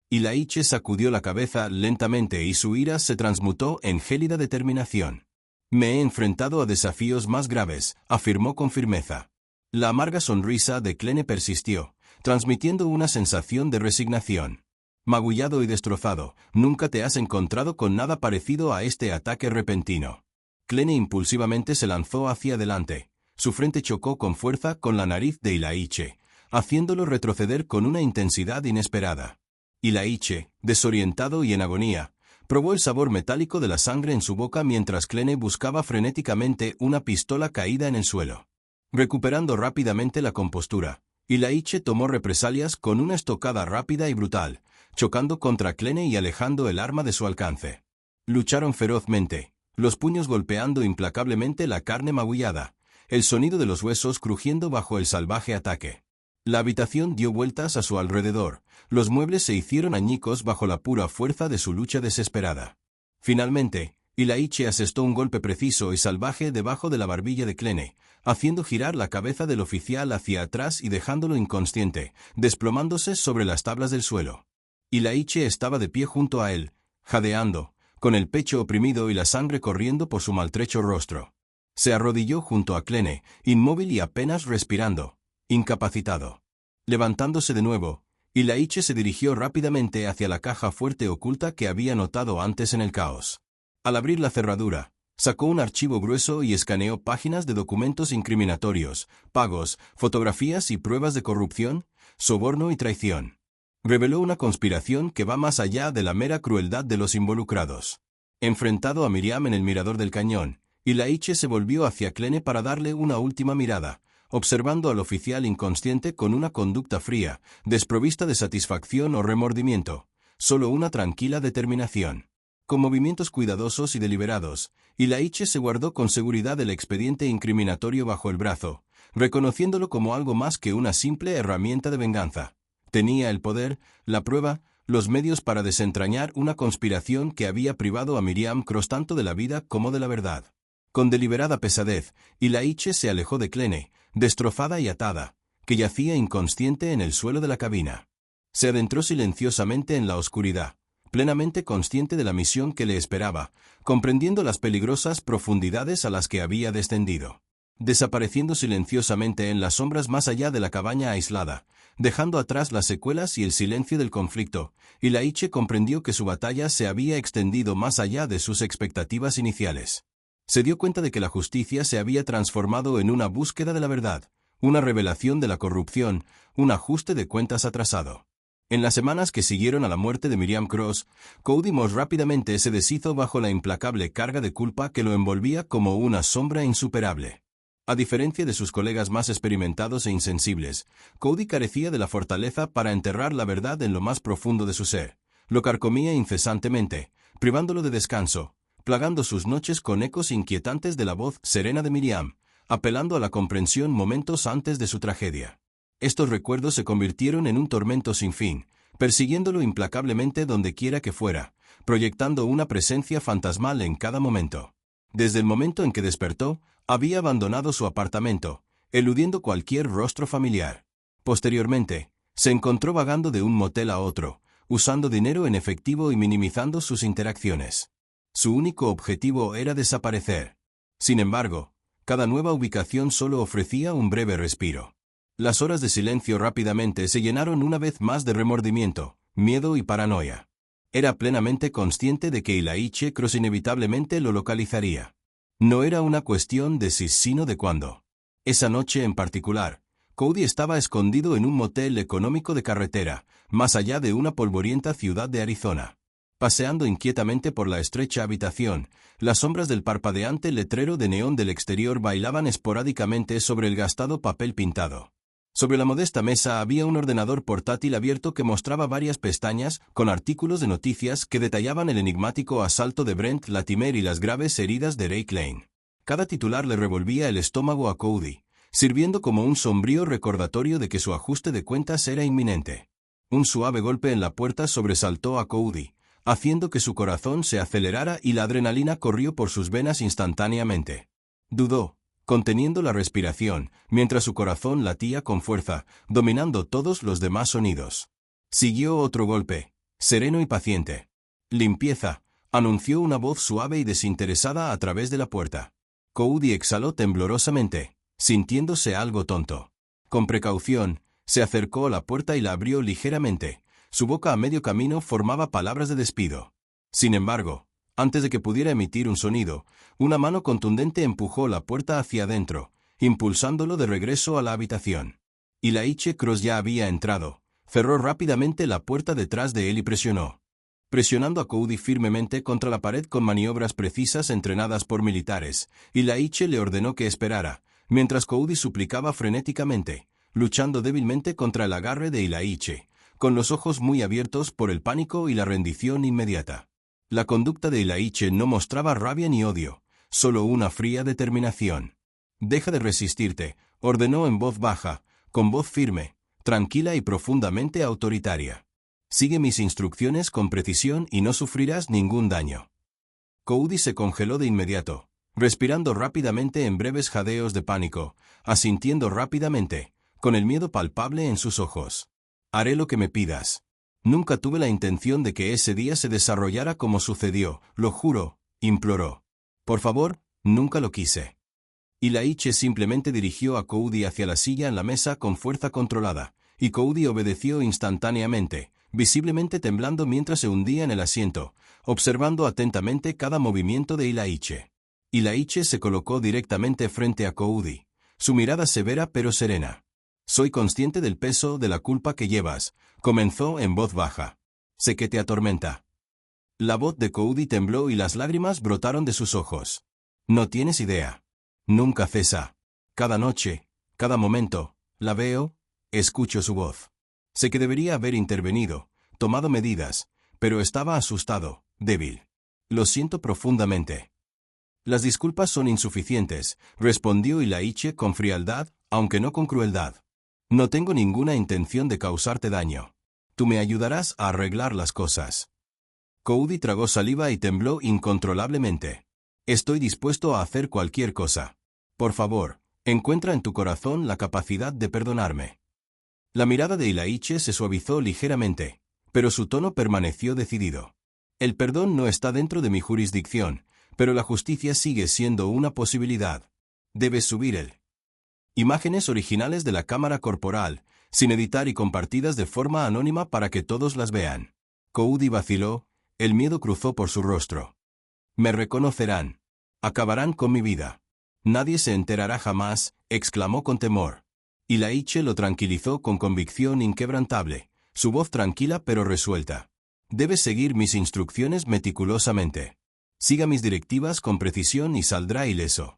Ilaiche sacudió la cabeza lentamente y su ira se transmutó en gélida determinación. Me he enfrentado a desafíos más graves, afirmó con firmeza. La amarga sonrisa de Klein persistió, transmitiendo una sensación de resignación. Magullado y destrozado, nunca te has encontrado con nada parecido a este ataque repentino. Klein impulsivamente se lanzó hacia adelante. Su frente chocó con fuerza con la nariz de Ilaiche, haciéndolo retroceder con una intensidad inesperada. Ilaiche, desorientado y en agonía, probó el sabor metálico de la sangre en su boca mientras Klein buscaba frenéticamente una pistola caída en el suelo. Recuperando rápidamente la compostura, Ilaiche tomó represalias con una estocada rápida y brutal, chocando contra Klein y alejando el arma de su alcance. Lucharon ferozmente, los puños golpeando implacablemente la carne magullada, el sonido de los huesos crujiendo bajo el salvaje ataque. La habitación dio vueltas a su alrededor, los muebles se hicieron añicos bajo la pura fuerza de su lucha desesperada. Finalmente, Ilaiche asestó un golpe preciso y salvaje debajo de la barbilla de Klein, haciendo girar la cabeza del oficial hacia atrás y dejándolo inconsciente, desplomándose sobre las tablas del suelo. Ilaiche estaba de pie junto a él, jadeando, con el pecho oprimido y la sangre corriendo por su maltrecho rostro. Se arrodilló junto a Klein, inmóvil y apenas respirando, incapacitado. Levantándose de nuevo, Ilaiche se dirigió rápidamente hacia la caja fuerte oculta que había notado antes en el caos. Al abrir la cerradura, sacó un archivo grueso y escaneó páginas de documentos incriminatorios, pagos, fotografías y pruebas de corrupción, soborno y traición. Reveló una conspiración que va más allá de la mera crueldad de los involucrados. Enfrentado a Miriam en el mirador del cañón, Ilaiche se volvió hacia Klein para darle una última mirada, observando al oficial inconsciente con una conducta fría, desprovista de satisfacción o remordimiento, solo una tranquila determinación. Con movimientos cuidadosos y deliberados, Ilaiche se guardó con seguridad el expediente incriminatorio bajo el brazo, reconociéndolo como algo más que una simple herramienta de venganza. Tenía el poder, la prueba, los medios para desentrañar una conspiración que había privado a Miriam Cross tanto de la vida como de la verdad. Con deliberada pesadez, Ilaiche se alejó de Klein, destrozada y atada, que yacía inconsciente en el suelo de la cabina. Se adentró silenciosamente en la oscuridad, plenamente consciente de la misión que le esperaba, comprendiendo las peligrosas profundidades a las que había descendido. Desapareciendo silenciosamente en las sombras más allá de la cabaña aislada, dejando atrás las secuelas y el silencio del conflicto, Ilaiche comprendió que su batalla se había extendido más allá de sus expectativas iniciales. Se dio cuenta de que la justicia se había transformado en una búsqueda de la verdad, una revelación de la corrupción, un ajuste de cuentas atrasado. En las semanas que siguieron a la muerte de Miriam Cross, Cody Moss rápidamente se deshizo bajo la implacable carga de culpa que lo envolvía como una sombra insuperable. A diferencia de sus colegas más experimentados e insensibles, Cody carecía de la fortaleza para enterrar la verdad en lo más profundo de su ser. Lo carcomía incesantemente, privándolo de descanso, plagando sus noches con ecos inquietantes de la voz serena de Miriam, apelando a la comprensión momentos antes de su tragedia. Estos recuerdos se convirtieron en un tormento sin fin, persiguiéndolo implacablemente donde quiera que fuera, proyectando una presencia fantasmal en cada momento. Desde el momento en que despertó, había abandonado su apartamento, eludiendo cualquier rostro familiar. Posteriormente, se encontró vagando de un motel a otro, usando dinero en efectivo y minimizando sus interacciones. Su único objetivo era desaparecer. Sin embargo, cada nueva ubicación solo ofrecía un breve respiro. Las horas de silencio rápidamente se llenaron una vez más de remordimiento, miedo y paranoia. Era plenamente consciente de que Elaine Cross inevitablemente lo localizaría. No era una cuestión de si sino de cuándo. Esa noche en particular, Cody estaba escondido en un motel económico de carretera, más allá de una polvorienta ciudad de Arizona. Paseando inquietamente por la estrecha habitación, las sombras del parpadeante letrero de neón del exterior bailaban esporádicamente sobre el gastado papel pintado. Sobre la modesta mesa había un ordenador portátil abierto que mostraba varias pestañas con artículos de noticias que detallaban el enigmático asalto de Brent Latimer y las graves heridas de Ray Klein. Cada titular le revolvía el estómago a Cody, sirviendo como un sombrío recordatorio de que su ajuste de cuentas era inminente. Un suave golpe en la puerta sobresaltó a Cody, haciendo que su corazón se acelerara y la adrenalina corrió por sus venas instantáneamente. Dudó, conteniendo la respiración, mientras su corazón latía con fuerza, dominando todos los demás sonidos. Siguió otro golpe, sereno y paciente. «Limpieza», anunció una voz suave y desinteresada a través de la puerta. Cody exhaló temblorosamente, sintiéndose algo tonto. Con precaución, se acercó a la puerta y la abrió ligeramente. Su boca a medio camino formaba palabras de despido. Sin embargo, antes de que pudiera emitir un sonido, una mano contundente empujó la puerta hacia adentro, impulsándolo de regreso a la habitación. Elaine Cross ya había entrado. Cerró rápidamente la puerta detrás de él y presionando a Cody firmemente contra la pared con maniobras precisas entrenadas por militares. Elaine le ordenó que esperara, mientras Cody suplicaba frenéticamente, luchando débilmente contra el agarre de Elaine, con los ojos muy abiertos por el pánico y la rendición inmediata. La conducta de Elaine no mostraba rabia ni odio, solo una fría determinación. «Deja de resistirte», ordenó en voz baja, con voz firme, tranquila y profundamente autoritaria. «Sigue mis instrucciones con precisión y no sufrirás ningún daño». Cody se congeló de inmediato, respirando rápidamente en breves jadeos de pánico, asintiendo rápidamente, con el miedo palpable en sus ojos. «Haré lo que me pidas». «Nunca tuve la intención de que ese día se desarrollara como sucedió, lo juro», imploró. «Por favor, nunca lo quise». Elaine simplemente dirigió a Cody hacia la silla en la mesa con fuerza controlada, y Cody obedeció instantáneamente, visiblemente temblando mientras se hundía en el asiento, observando atentamente cada movimiento de Elaine. Elaine se colocó directamente frente a Cody, su mirada severa pero serena. «Soy consciente del peso de la culpa que llevas», comenzó en voz baja. «Sé que te atormenta». La voz de Cody tembló y las lágrimas brotaron de sus ojos. «No tienes idea. Nunca cesa. Cada noche, cada momento, la veo, escucho su voz. Sé que debería haber intervenido, tomado medidas, pero estaba asustado, débil. Lo siento profundamente». «Las disculpas son insuficientes», respondió Elaine con frialdad, aunque no con crueldad. «No tengo ninguna intención de causarte daño. Tú me ayudarás a arreglar las cosas». Cody tragó saliva y tembló incontrolablemente. «Estoy dispuesto a hacer cualquier cosa. Por favor, encuentra en tu corazón la capacidad de perdonarme». La mirada de Elaine se suavizó ligeramente, pero su tono permaneció decidido. «El perdón no está dentro de mi jurisdicción, pero la justicia sigue siendo una posibilidad. Debes subir él». Imágenes originales de la cámara corporal, sin editar y compartidas de forma anónima para que todos las vean. Cody vaciló, el miedo cruzó por su rostro. «Me reconocerán. Acabarán con mi vida. Nadie se enterará jamás», exclamó con temor. Elaine lo tranquilizó con convicción inquebrantable. su voz tranquila pero resuelta. Debes seguir mis instrucciones meticulosamente. Siga mis directivas con precisión y saldrá ileso.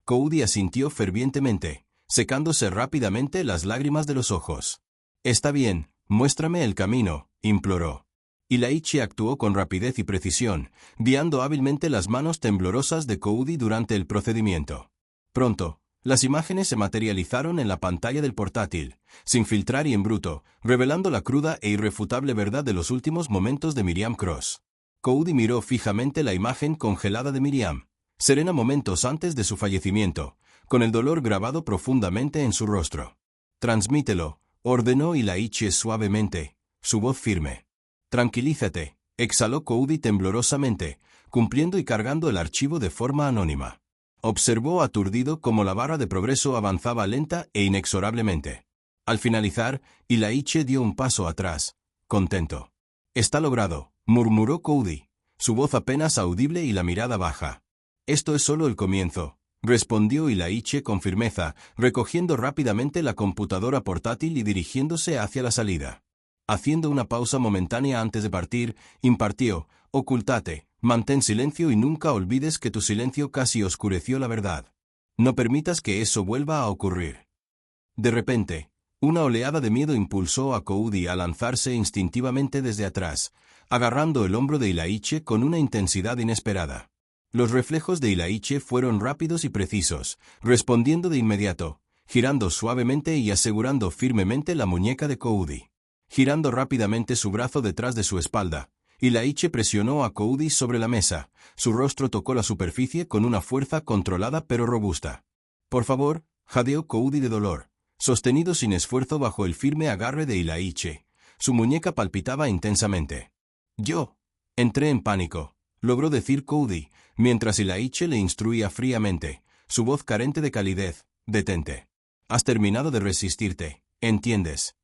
Koudi asintió fervientemente, secándose rápidamente las lágrimas de los ojos. Está bien, muéstrame el camino, imploró. Ilaichi actuó con rapidez y precisión, guiando hábilmente las manos temblorosas de Koudi durante el procedimiento. Pronto, las imágenes se materializaron en la pantalla del portátil, sin filtrar y en bruto, revelando la cruda e irrefutable verdad de los últimos momentos de Miriam Cross. Koudi miró fijamente la imagen congelada de Miriam, serena momentos antes de su fallecimiento, con el dolor grabado profundamente en su rostro. «Transmítelo», ordenó Ilaichi suavemente, su voz firme. «Tranquilízate», exhaló Koudi temblorosamente, cumpliendo y cargando el archivo de forma anónima. Observó aturdido cómo la barra de progreso avanzaba lenta e inexorablemente. Al finalizar, Ilaichi dio un paso atrás, contento. «Está logrado», murmuró Koudi, su voz apenas audible y la mirada baja. «Esto es solo el comienzo», respondió Ilaichi con firmeza, recogiendo rápidamente la computadora portátil y dirigiéndose hacia la salida. Haciendo una pausa momentánea antes de partir, impartió: «Ocúltate, mantén silencio y nunca olvides que tu silencio casi oscureció la verdad. No permitas que eso vuelva a ocurrir». De repente, una oleada de miedo impulsó a Koudi a lanzarse instintivamente desde atrás, agarrando el hombro de Ilaichi con una intensidad inesperada. Los reflejos de Ilaichi fueron rápidos y precisos, respondiendo de inmediato, girando suavemente y asegurando firmemente la muñeca de Koudi. Girando rápidamente su brazo detrás de su espalda, Ilaichi presionó a Koudi sobre la mesa, su rostro tocó la superficie con una fuerza controlada pero robusta. «Por favor», jadeó Koudi de dolor, sostenido sin esfuerzo bajo el firme agarre de Ilaichi. Su muñeca palpitaba intensamente. «Yo». Entré en pánico, logró decir Koudi, mientras Ilaichi le instruía fríamente, su voz carente de calidez: «Detente. Has terminado de resistirte, ¿entiendes?».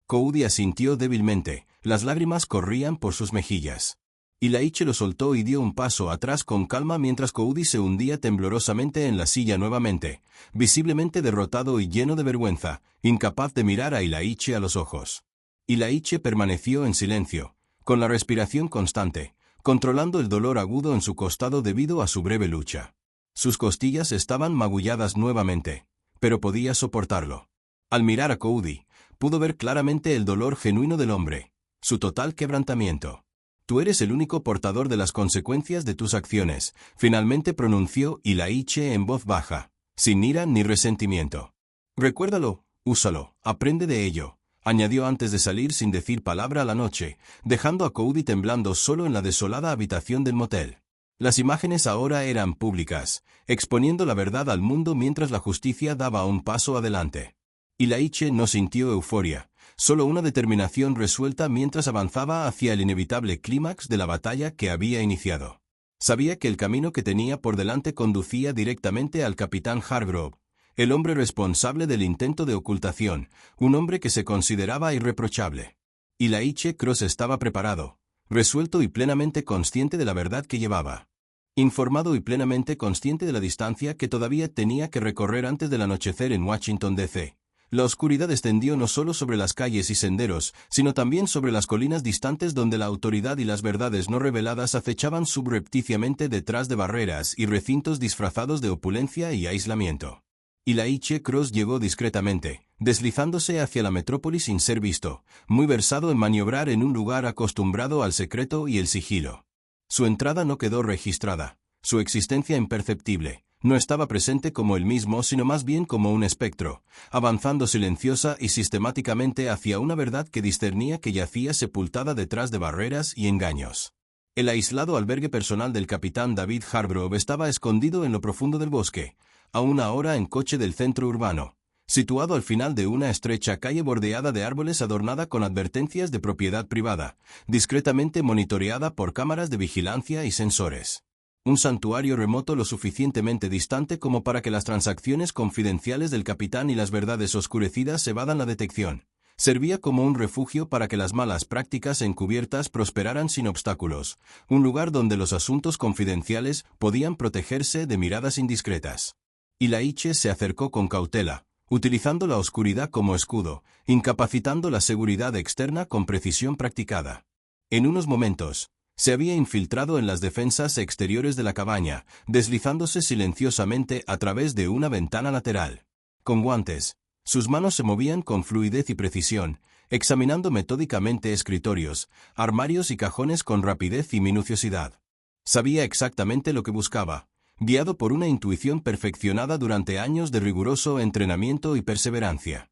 Koudi asintió débilmente, las lágrimas corrían por sus mejillas. Ilaichi lo soltó y dio un paso atrás con calma mientras Koudi se hundía temblorosamente en la silla nuevamente, visiblemente derrotado y lleno de vergüenza, incapaz de mirar a Ilaichi a los ojos. Ilaichi permaneció en silencio, con la respiración constante, controlando el dolor agudo en su costado debido a su breve lucha. Sus costillas estaban magulladas nuevamente, pero podía soportarlo. Al mirar a Koudi, pudo ver claramente el dolor genuino del hombre, su total quebrantamiento. «Tú eres el único portador de las consecuencias de tus acciones», finalmente pronunció Ilaichi en voz baja, sin ira ni resentimiento. «Recuérdalo, úsalo, aprende de ello», añadió antes de salir sin decir palabra a la noche, dejando a Koudi temblando solo en la desolada habitación del motel. Las imágenes ahora eran públicas, exponiendo la verdad al mundo mientras la justicia daba un paso adelante. Ilaichi no sintió euforia, solo una determinación resuelta mientras avanzaba hacia el inevitable clímax de la batalla que había iniciado. Sabía que el camino que tenía por delante conducía directamente al capitán Hargrove, el hombre responsable del intento de ocultación, un hombre que se consideraba irreprochable. Ilaichi Cross estaba preparado, resuelto y plenamente consciente de la verdad que llevaba. Informado y plenamente consciente de la distancia que todavía tenía que recorrer antes del anochecer en Washington, D.C. La oscuridad descendió no solo sobre las calles y senderos, sino también sobre las colinas distantes donde la autoridad y las verdades no reveladas acechaban subrepticiamente detrás de barreras y recintos disfrazados de opulencia y aislamiento. Ilaichi Cross llegó discretamente, deslizándose hacia la metrópoli sin ser visto, muy versado en maniobrar en un lugar acostumbrado al secreto y el sigilo. Su entrada no quedó registrada, su existencia imperceptible. No estaba presente como él mismo, sino más bien como un espectro, avanzando silenciosa y sistemáticamente hacia una verdad que discernía que yacía sepultada detrás de barreras y engaños. El aislado albergue personal del capitán David Hargrove estaba escondido en lo profundo del bosque, a una hora en coche del centro urbano, situado al final de una estrecha calle bordeada de árboles adornada con advertencias de propiedad privada, discretamente monitoreada por cámaras de vigilancia y sensores. Un santuario remoto lo suficientemente distante como para que las transacciones confidenciales del capitán y las verdades oscurecidas evadan la detección. Servía como un refugio para que las malas prácticas encubiertas prosperaran sin obstáculos, un lugar donde los asuntos confidenciales podían protegerse de miradas indiscretas. Ilaichi se acercó con cautela, utilizando la oscuridad como escudo, incapacitando la seguridad externa con precisión practicada. En unos momentos, se había infiltrado en las defensas exteriores de la cabaña, deslizándose silenciosamente a través de una ventana lateral. Con guantes, sus manos se movían con fluidez y precisión, examinando metódicamente escritorios, armarios y cajones con rapidez y minuciosidad. Sabía exactamente lo que buscaba, guiado por una intuición perfeccionada durante años de riguroso entrenamiento y perseverancia.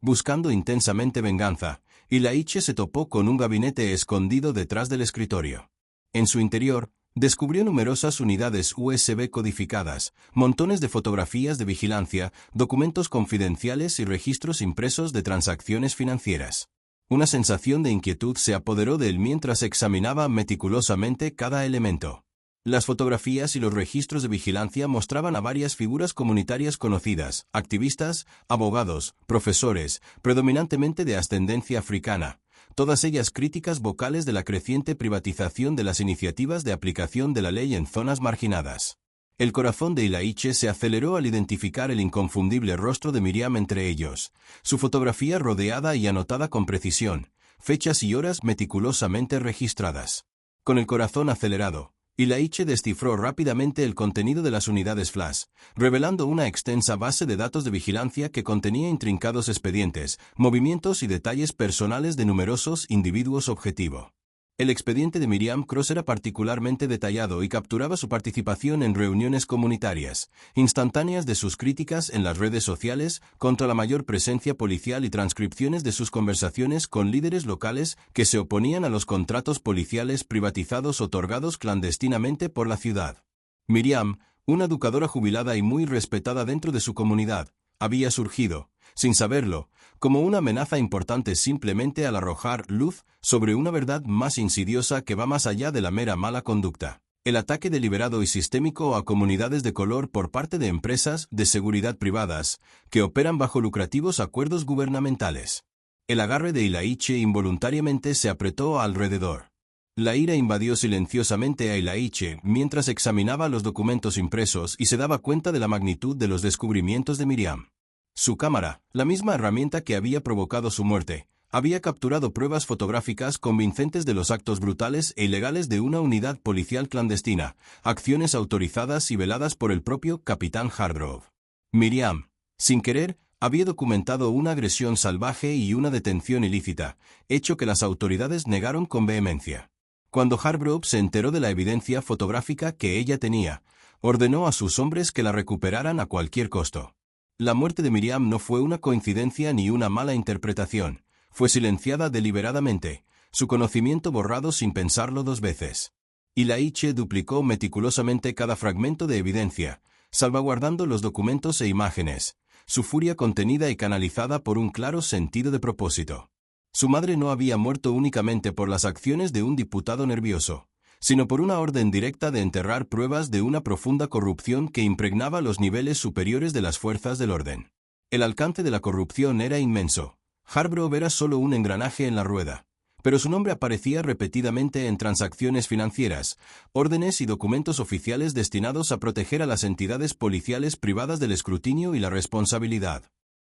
Buscando intensamente venganza, Ilaiche se topó con un gabinete escondido detrás del escritorio. En su interior, descubrió numerosas unidades USB codificadas, montones de fotografías de vigilancia, documentos confidenciales y registros impresos de transacciones financieras. Una sensación de inquietud se apoderó de él mientras examinaba meticulosamente cada elemento. Las fotografías y los registros de vigilancia mostraban a varias figuras comunitarias conocidas, activistas, abogados, profesores, predominantemente de ascendencia africana, todas ellas críticas vocales de la creciente privatización de las iniciativas de aplicación de la ley en zonas marginadas. El corazón de Ilaiche se aceleró al identificar el inconfundible rostro de Miriam entre ellos, su fotografía rodeada y anotada con precisión, fechas y horas meticulosamente registradas. Con el corazón acelerado, Ilaiche descifró rápidamente el contenido de las unidades flash, revelando una extensa base de datos de vigilancia que contenía intrincados expedientes, movimientos y detalles personales de numerosos individuos objetivo. El expediente de Miriam Cross era particularmente detallado y capturaba su participación en reuniones comunitarias, instantáneas de sus críticas en las redes sociales contra la mayor presencia policial y transcripciones de sus conversaciones con líderes locales que se oponían a los contratos policiales privatizados otorgados clandestinamente por la ciudad. Miriam, una educadora jubilada y muy respetada dentro de su comunidad, había surgido, sin saberlo, como una amenaza importante simplemente al arrojar luz sobre una verdad más insidiosa que va más allá de la mera mala conducta. El ataque deliberado y sistémico a comunidades de color por parte de empresas de seguridad privadas, que operan bajo lucrativos acuerdos gubernamentales. El agarre de Ilaiche involuntariamente se apretó alrededor. La ira invadió silenciosamente a Ilaiche mientras examinaba los documentos impresos y se daba cuenta de la magnitud de los descubrimientos de Miriam. Su cámara, la misma herramienta que había provocado su muerte, había capturado pruebas fotográficas convincentes de los actos brutales e ilegales de una unidad policial clandestina, acciones autorizadas y veladas por el propio capitán Hardgrove. Miriam, sin querer, había documentado una agresión salvaje y una detención ilícita, hecho que las autoridades negaron con vehemencia. Cuando Hardgrove se enteró de la evidencia fotográfica que ella tenía, ordenó a sus hombres que la recuperaran a cualquier costo. La muerte de Miriam no fue una coincidencia ni una mala interpretación, fue silenciada deliberadamente, su conocimiento borrado sin pensarlo dos veces. Ilaiche duplicó meticulosamente cada fragmento de evidencia, salvaguardando los documentos e imágenes, su furia contenida y canalizada por un claro sentido de propósito. Su madre no había muerto únicamente por las acciones de un diputado nervioso, sino por una orden directa de enterrar pruebas de una profunda corrupción que impregnaba los niveles superiores de las fuerzas del orden. El alcance de la corrupción era inmenso. Hardgrove era solo un engranaje en la rueda, pero su nombre aparecía repetidamente en transacciones financieras, órdenes y documentos oficiales destinados a proteger a las entidades policiales privadas del escrutinio y la responsabilidad.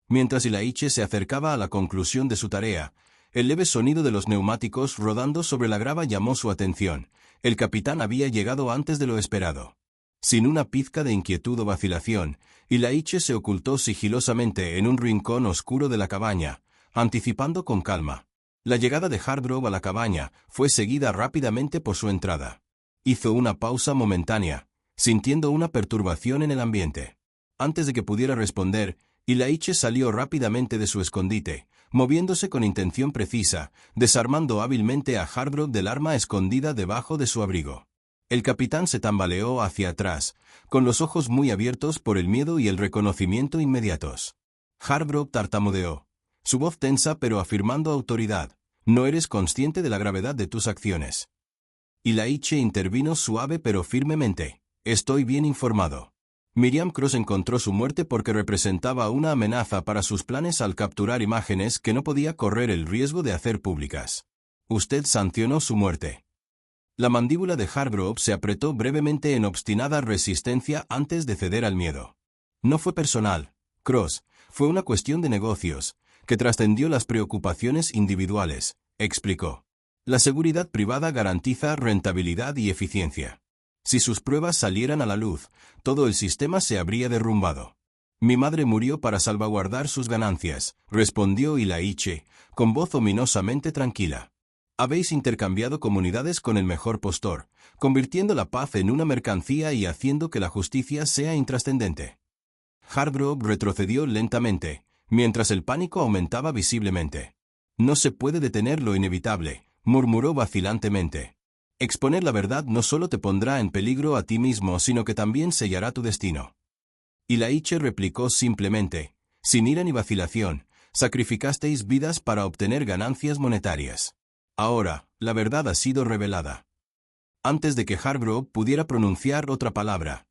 Mientras Ilaiche se acercaba a la conclusión de su tarea, el leve sonido de los neumáticos rodando sobre la grava llamó su atención. El capitán había llegado antes de lo esperado. Sin una pizca de inquietud o vacilación, Ilaiche se ocultó sigilosamente en un rincón oscuro de la cabaña, anticipando con calma. La llegada de Hardgrove a la cabaña fue seguida rápidamente por su entrada. Hizo una pausa momentánea, sintiendo una perturbación en el ambiente. Antes de que pudiera responder, Ilaiche salió rápidamente de su escondite, moviéndose con intención precisa, desarmando hábilmente a Hardgrove del arma escondida debajo de su abrigo. El capitán se tambaleó hacia atrás, con los ojos muy abiertos por el miedo y el reconocimiento inmediatos. Hardgrove tartamudeó, su voz tensa pero afirmando autoridad. No eres consciente de la gravedad de tus acciones. Ilaiche intervino suave pero firmemente. Estoy bien informado. Miriam Cross encontró su muerte porque representaba una amenaza para sus planes al capturar imágenes que no podía correr el riesgo de hacer públicas. Usted sancionó su muerte. La mandíbula de Hardgrove se apretó brevemente en obstinada resistencia antes de ceder al miedo. No fue personal, Cross, Fue una cuestión de negocios, que trascendió las preocupaciones individuales, explicó. La seguridad privada garantiza rentabilidad y eficiencia. Si sus pruebas salieran a la luz, todo el sistema se habría derrumbado. Mi madre murió para salvaguardar sus ganancias, respondió Ilaiche, con voz ominosamente tranquila. Habéis intercambiado comunidades con el mejor postor, convirtiendo la paz en una mercancía y haciendo que la justicia sea intrascendente. Hargrove retrocedió lentamente, mientras el pánico aumentaba visiblemente. No se puede detener lo inevitable, murmuró vacilantemente. Exponer la verdad no solo te pondrá en peligro a ti mismo, sino que también sellará tu destino. Ilaiche replicó simplemente, sin ira ni vacilación, sacrificasteis vidas para obtener ganancias monetarias. Ahora, la verdad ha sido revelada. Antes de que Hargrove pudiera pronunciar otra palabra,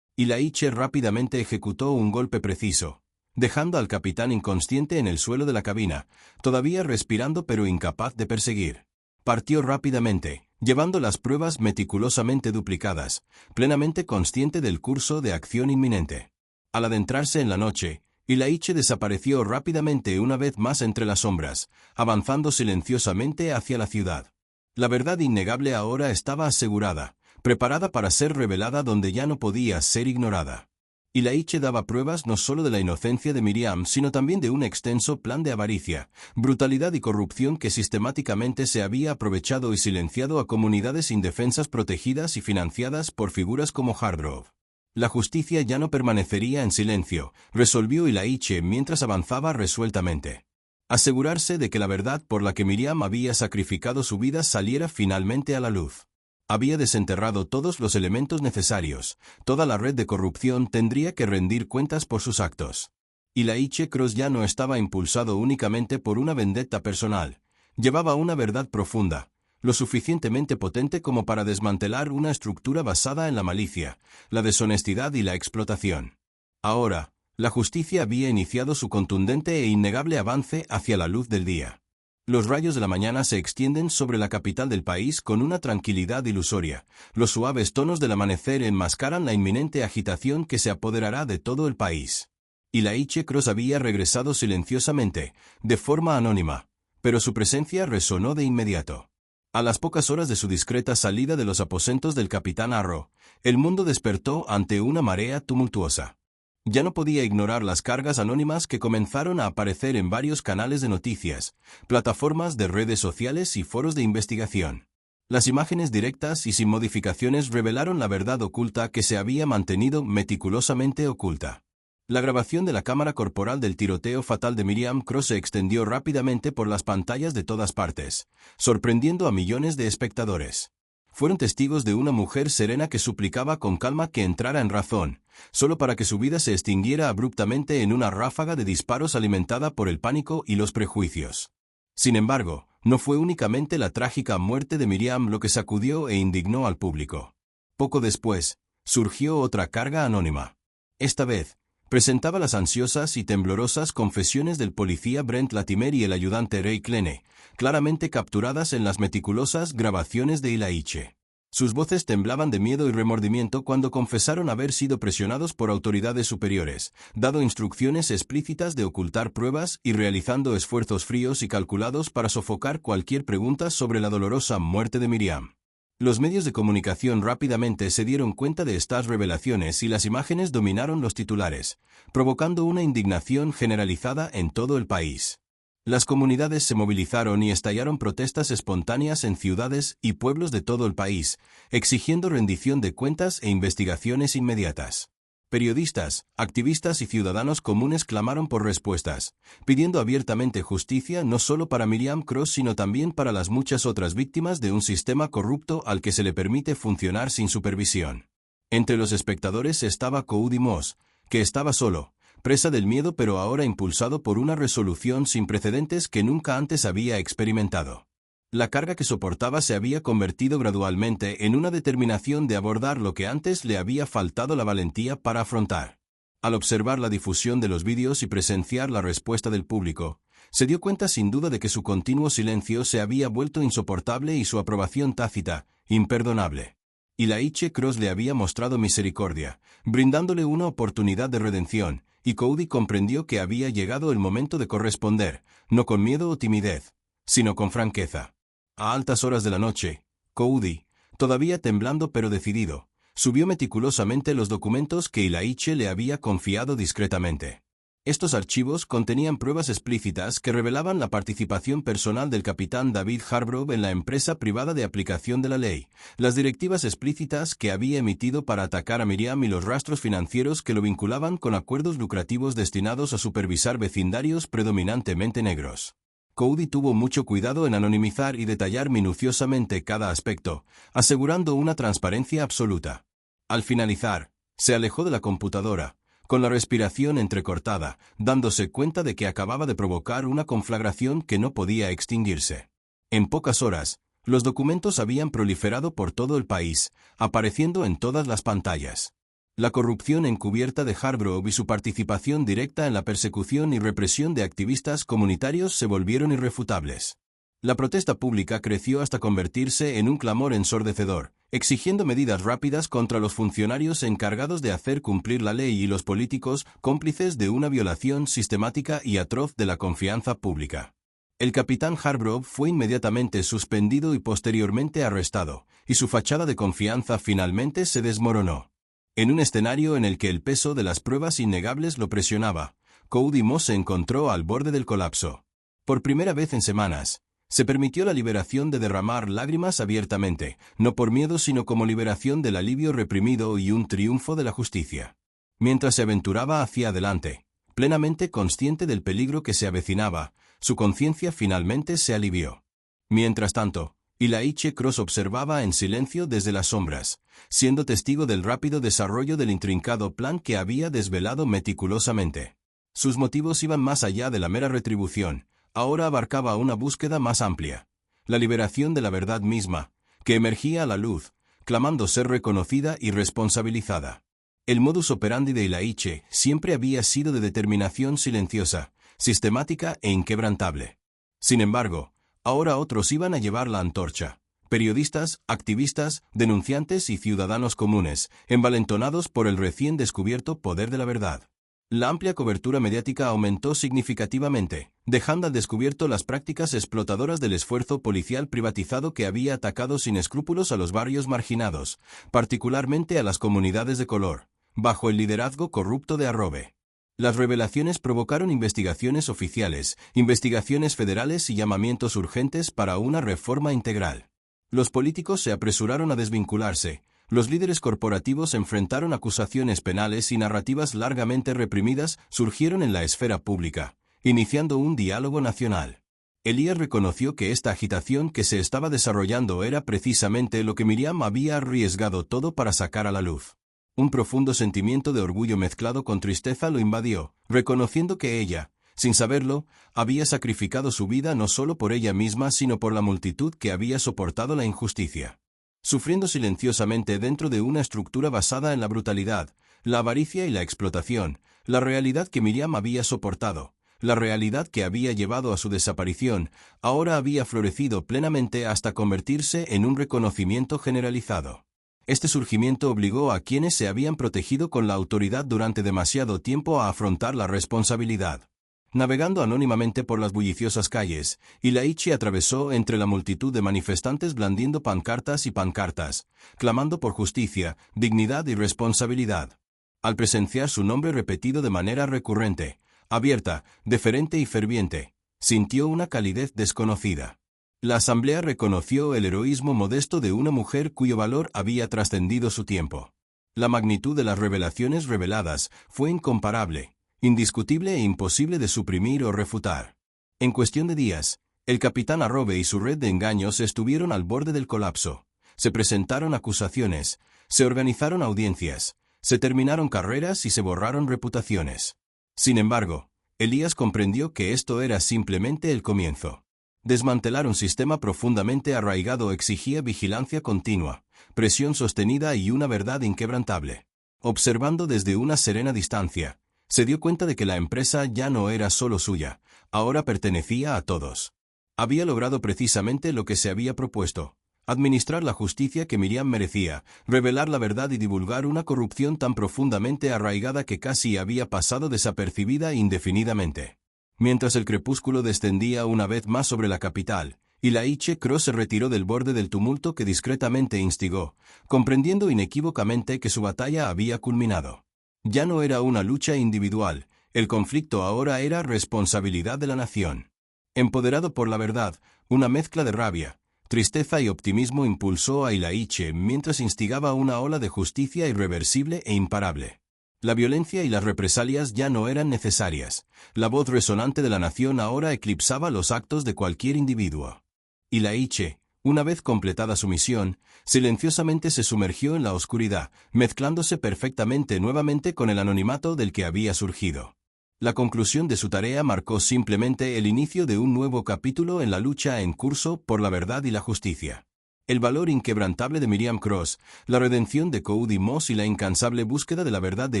Ilaiche rápidamente ejecutó un golpe preciso, dejando al capitán inconsciente en el suelo de la cabina, todavía respirando pero incapaz de perseguir. Partió rápidamente, llevando las pruebas meticulosamente duplicadas, plenamente consciente del curso de acción inminente. Al adentrarse en la noche, Ilaiche desapareció rápidamente una vez más entre las sombras, avanzando silenciosamente hacia la ciudad. La verdad innegable ahora estaba asegurada, preparada para ser revelada donde ya no podía ser ignorada. Ilaiche daba pruebas no solo de la inocencia de Miriam, sino también de un extenso plan de avaricia, brutalidad y corrupción que sistemáticamente se había aprovechado y silenciado a comunidades indefensas protegidas y financiadas por figuras como Hargrove. La justicia ya no permanecería en silencio, resolvió Ilaiche mientras avanzaba resueltamente. Asegurarse de que la verdad por la que Miriam había sacrificado su vida saliera finalmente a la luz. Había desenterrado todos los elementos necesarios, toda la red de corrupción tendría que rendir cuentas por sus actos. Ilaiche Cross ya no estaba impulsado únicamente por una vendetta personal, llevaba una verdad profunda, lo suficientemente potente como para desmantelar una estructura basada en la malicia, la deshonestidad y la explotación. Ahora, la justicia había iniciado su contundente e innegable avance hacia la luz del día. Los rayos de la mañana se extienden sobre la capital del país con una tranquilidad ilusoria. Los suaves tonos del amanecer enmascaran la inminente agitación que se apoderará de todo el país. Ilaiche Cross había regresado silenciosamente, de forma anónima, pero su presencia resonó de inmediato. A las pocas horas de su discreta salida de los aposentos del capitán Arrow, el mundo despertó ante una marea tumultuosa. Ya no podía ignorar las cargas anónimas que comenzaron a aparecer en varios canales de noticias, plataformas de redes sociales y foros de investigación. Las imágenes directas y sin modificaciones revelaron la verdad oculta que se había mantenido meticulosamente oculta. La grabación de la cámara corporal del tiroteo fatal de Miriam Cross se extendió rápidamente por las pantallas de todas partes, sorprendiendo a millones de espectadores. Fueron testigos de una mujer serena que suplicaba con calma que entrara en razón, solo para que su vida se extinguiera abruptamente en una ráfaga de disparos alimentada por el pánico y los prejuicios. Sin embargo, no fue únicamente la trágica muerte de Miriam lo que sacudió e indignó al público. Poco después, surgió otra carga anónima. Esta vez, presentaba las ansiosas y temblorosas confesiones del policía Brent Latimer y el ayudante Ray Klene, claramente capturadas en las meticulosas grabaciones de Ilaiche. Sus voces temblaban de miedo y remordimiento cuando confesaron haber sido presionados por autoridades superiores, dado instrucciones explícitas de ocultar pruebas y realizando esfuerzos fríos y calculados para sofocar cualquier pregunta sobre la dolorosa muerte de Miriam. Los medios de comunicación rápidamente se dieron cuenta de estas revelaciones y las imágenes dominaron los titulares, provocando una indignación generalizada en todo el país. Las comunidades se movilizaron y estallaron protestas espontáneas en ciudades y pueblos de todo el país, exigiendo rendición de cuentas e investigaciones inmediatas. Periodistas, activistas y ciudadanos comunes clamaron por respuestas, pidiendo abiertamente justicia no solo para Miriam Cross sino también para las muchas otras víctimas de un sistema corrupto al que se le permite funcionar sin supervisión. Entre los espectadores estaba Cody Moss, que estaba solo, presa del miedo pero ahora impulsado por una resolución sin precedentes que nunca antes había experimentado. La carga que soportaba se había convertido gradualmente en una determinación de abordar lo que antes le había faltado la valentía para afrontar. Al observar la difusión de los vídeos y presenciar la respuesta del público, se dio cuenta sin duda de que su continuo silencio se había vuelto insoportable y su aprobación tácita, imperdonable. Ilaiche Cross le había mostrado misericordia, brindándole una oportunidad de redención, y Cody comprendió que había llegado el momento de corresponder, no con miedo o timidez, sino con franqueza. A altas horas de la noche, Cody, todavía temblando pero decidido, subió meticulosamente los documentos que Ilaiche le había confiado discretamente. Estos archivos contenían pruebas explícitas que revelaban la participación personal del capitán David Hargrove en la empresa privada de aplicación de la ley, las directivas explícitas que había emitido para atacar a Miriam y los rastros financieros que lo vinculaban con acuerdos lucrativos destinados a supervisar vecindarios predominantemente negros. Cody tuvo mucho cuidado en anonimizar y detallar minuciosamente cada aspecto, asegurando una transparencia absoluta. Al finalizar, se alejó de la computadora, con la respiración entrecortada, dándose cuenta de que acababa de provocar una conflagración que no podía extinguirse. En pocas horas, los documentos habían proliferado por todo el país, apareciendo en todas las pantallas. La corrupción encubierta de Hargrove y su participación directa en la persecución y represión de activistas comunitarios se volvieron irrefutables. La protesta pública creció hasta convertirse en un clamor ensordecedor, exigiendo medidas rápidas contra los funcionarios encargados de hacer cumplir la ley y los políticos cómplices de una violación sistemática y atroz de la confianza pública. El capitán Hargrove fue inmediatamente suspendido y posteriormente arrestado, y su fachada de confianza finalmente se desmoronó. En un escenario en el que el peso de las pruebas innegables lo presionaba, Cody Moss se encontró al borde del colapso. Por primera vez en semanas, se permitió la liberación de derramar lágrimas abiertamente, no por miedo sino como liberación del alivio reprimido y un triunfo de la justicia. Mientras se aventuraba hacia adelante, plenamente consciente del peligro que se avecinaba, su conciencia finalmente se alivió. Mientras tanto, Ilaiche Cross observaba en silencio desde las sombras, siendo testigo del rápido desarrollo del intrincado plan que había desvelado meticulosamente. Sus motivos iban más allá de la mera retribución. Ahora abarcaba una búsqueda más amplia, la liberación de la verdad misma, que emergía a la luz, clamando ser reconocida y responsabilizada. El modus operandi de Ilaiche siempre había sido de determinación silenciosa, sistemática e inquebrantable. Sin embargo, ahora otros iban a llevar la antorcha. Periodistas, activistas, denunciantes y ciudadanos comunes, envalentonados por el recién descubierto poder de la verdad. La amplia cobertura mediática aumentó significativamente, dejando al descubierto las prácticas explotadoras del esfuerzo policial privatizado que había atacado sin escrúpulos a los barrios marginados, particularmente a las comunidades de color, bajo el liderazgo corrupto de Hargrove. Las revelaciones provocaron investigaciones oficiales, investigaciones federales y llamamientos urgentes para una reforma integral. Los políticos se apresuraron a desvincularse. Los líderes corporativos enfrentaron acusaciones penales y narrativas largamente reprimidas surgieron en la esfera pública, iniciando un diálogo nacional. Elías reconoció que esta agitación que se estaba desarrollando era precisamente lo que Miriam había arriesgado todo para sacar a la luz. Un profundo sentimiento de orgullo mezclado con tristeza lo invadió, reconociendo que ella, sin saberlo, había sacrificado su vida no solo por ella misma sino por la multitud que había soportado la injusticia. Sufriendo silenciosamente dentro de una estructura basada en la brutalidad, la avaricia y la explotación, la realidad que Miriam había soportado, la realidad que había llevado a su desaparición, ahora había florecido plenamente hasta convertirse en un reconocimiento generalizado. Este surgimiento obligó a quienes se habían protegido con la autoridad durante demasiado tiempo a afrontar la responsabilidad. Navegando anónimamente por las bulliciosas calles, Ilaiche atravesó entre la multitud de manifestantes blandiendo pancartas y pancartas, clamando por justicia, dignidad y responsabilidad. Al presenciar su nombre repetido de manera recurrente, abierta, deferente y ferviente, sintió una calidez desconocida. La asamblea reconoció el heroísmo modesto de una mujer cuyo valor había trascendido su tiempo. La magnitud de las revelaciones reveladas fue incomparable, indiscutible e imposible de suprimir o refutar. En cuestión de días, el capitán Hargrove y su red de engaños estuvieron al borde del colapso. Se presentaron acusaciones, se organizaron audiencias, se terminaron carreras y se borraron reputaciones. Sin embargo, Elías comprendió que esto era simplemente el comienzo. Desmantelar un sistema profundamente arraigado exigía vigilancia continua, presión sostenida y una verdad inquebrantable. Observando desde una serena distancia, se dio cuenta de que la empresa ya no era solo suya, ahora pertenecía a todos. Había logrado precisamente lo que se había propuesto, Administrar la justicia que Miriam merecía, revelar la verdad y divulgar una corrupción tan profundamente arraigada que casi había pasado desapercibida indefinidamente. Mientras el crepúsculo descendía una vez más sobre la capital, Elaine Cross se retiró del borde del tumulto que discretamente instigó, comprendiendo inequívocamente que su batalla había culminado. Ya no era una lucha individual, el conflicto ahora era responsabilidad de la nación. Empoderado por la verdad, una mezcla de rabia, tristeza y optimismo impulsó a Elaine mientras instigaba una ola de justicia irreversible e imparable. La violencia y las represalias ya no eran necesarias. La voz resonante de la nación ahora eclipsaba los actos de cualquier individuo. Elaine, una vez completada su misión, silenciosamente se sumergió en la oscuridad, mezclándose perfectamente nuevamente con el anonimato del que había surgido. La conclusión de su tarea marcó simplemente el inicio de un nuevo capítulo en la lucha en curso por la verdad y la justicia. El valor inquebrantable de Miriam Cross, la redención de Cody Moss y la incansable búsqueda de la verdad de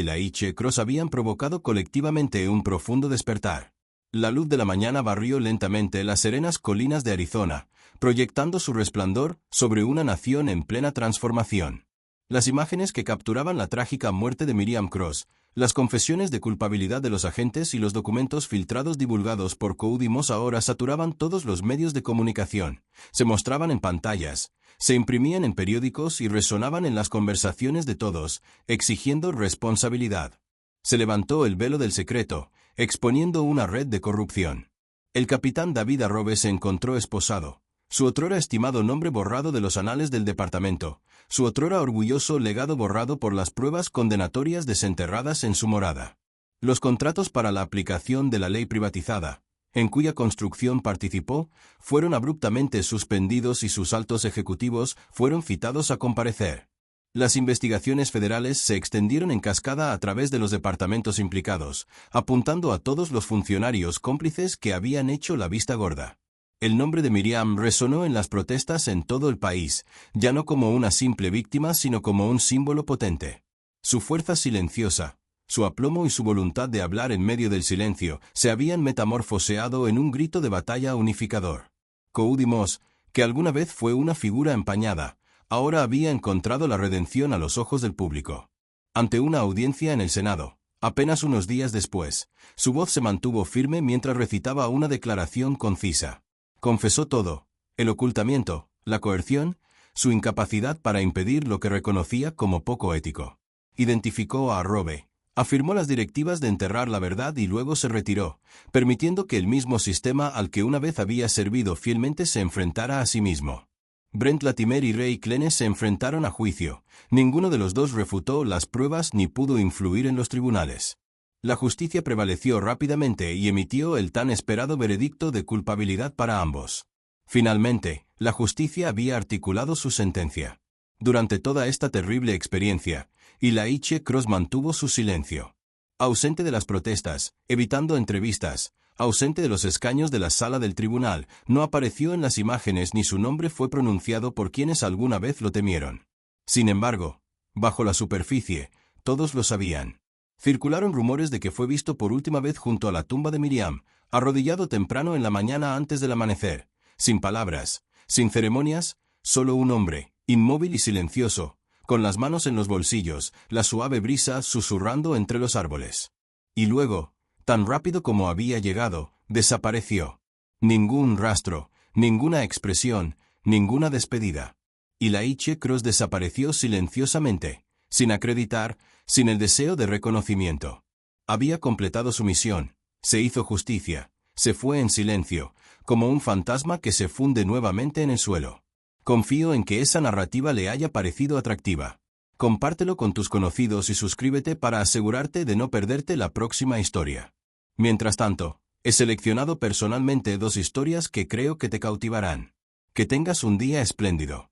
Elaine Cross habían provocado colectivamente un profundo despertar. La luz de la mañana barrió lentamente las serenas colinas de Arizona, proyectando su resplandor sobre una nación en plena transformación. Las imágenes que capturaban la trágica muerte de Miriam Cross, las confesiones de culpabilidad de los agentes y los documentos filtrados divulgados por Cody Moss ahora saturaban todos los medios de comunicación, se mostraban en pantallas, se imprimían en periódicos y resonaban en las conversaciones de todos, exigiendo responsabilidad. Se levantó el velo del secreto, exponiendo una red de corrupción. El capitán David Arrobe se encontró esposado, su otrora estimado nombre borrado de los anales del departamento, su otrora orgulloso legado borrado por las pruebas condenatorias desenterradas en su morada. Los contratos para la aplicación de la ley privatizada, en cuya construcción participó, fueron abruptamente suspendidos y sus altos ejecutivos fueron citados a comparecer. Las investigaciones federales se extendieron en cascada a través de los departamentos implicados, apuntando a todos los funcionarios cómplices que habían hecho la vista gorda. El nombre de Miriam resonó en las protestas en todo el país, ya no como una simple víctima sino como un símbolo potente. Su fuerza silenciosa, su aplomo y su voluntad de hablar en medio del silencio se habían metamorfoseado en un grito de batalla unificador. Cody Moss, que alguna vez fue una figura empañada, ahora había encontrado la redención a los ojos del público. Ante una audiencia en el Senado, apenas unos días después, su voz se mantuvo firme mientras recitaba una declaración concisa. Confesó todo: el ocultamiento, la coerción, su incapacidad para impedir lo que reconocía como poco ético. Identificó a Arrobe, afirmó las directivas de enterrar la verdad y luego se retiró, permitiendo que el mismo sistema al que una vez había servido fielmente se enfrentara a sí mismo. Brent Latimer y Ray Clene se enfrentaron a juicio. Ninguno de los dos refutó las pruebas ni pudo influir en los tribunales. La justicia prevaleció rápidamente y emitió el tan esperado veredicto de culpabilidad para ambos. Finalmente, la justicia había articulado su sentencia. Durante toda esta terrible experiencia, Elaine Cross mantuvo su silencio. Ausente de las protestas, evitando entrevistas, ausente de los escaños de la sala del tribunal, no apareció en las imágenes ni su nombre fue pronunciado por quienes alguna vez lo temieron. Sin embargo, bajo la superficie, todos lo sabían. Circularon rumores de que fue visto por última vez junto a la tumba de Miriam, arrodillado temprano en la mañana antes del amanecer, sin palabras, sin ceremonias, solo un hombre, inmóvil y silencioso, con las manos en los bolsillos, la suave brisa susurrando entre los árboles. Y luego, tan rápido como había llegado, desapareció. Ningún rastro, ninguna expresión, ninguna despedida. Elaine Cross desapareció silenciosamente, sin acreditar, sin el deseo de reconocimiento. Había completado su misión, se hizo justicia, se fue en silencio, como un fantasma que se funde nuevamente en el suelo. Confío en que esa narrativa le haya parecido atractiva. Compártelo con tus conocidos y suscríbete para asegurarte de no perderte la próxima historia. Mientras tanto, he seleccionado personalmente 2 historias que creo que te cautivarán. Que tengas un día espléndido.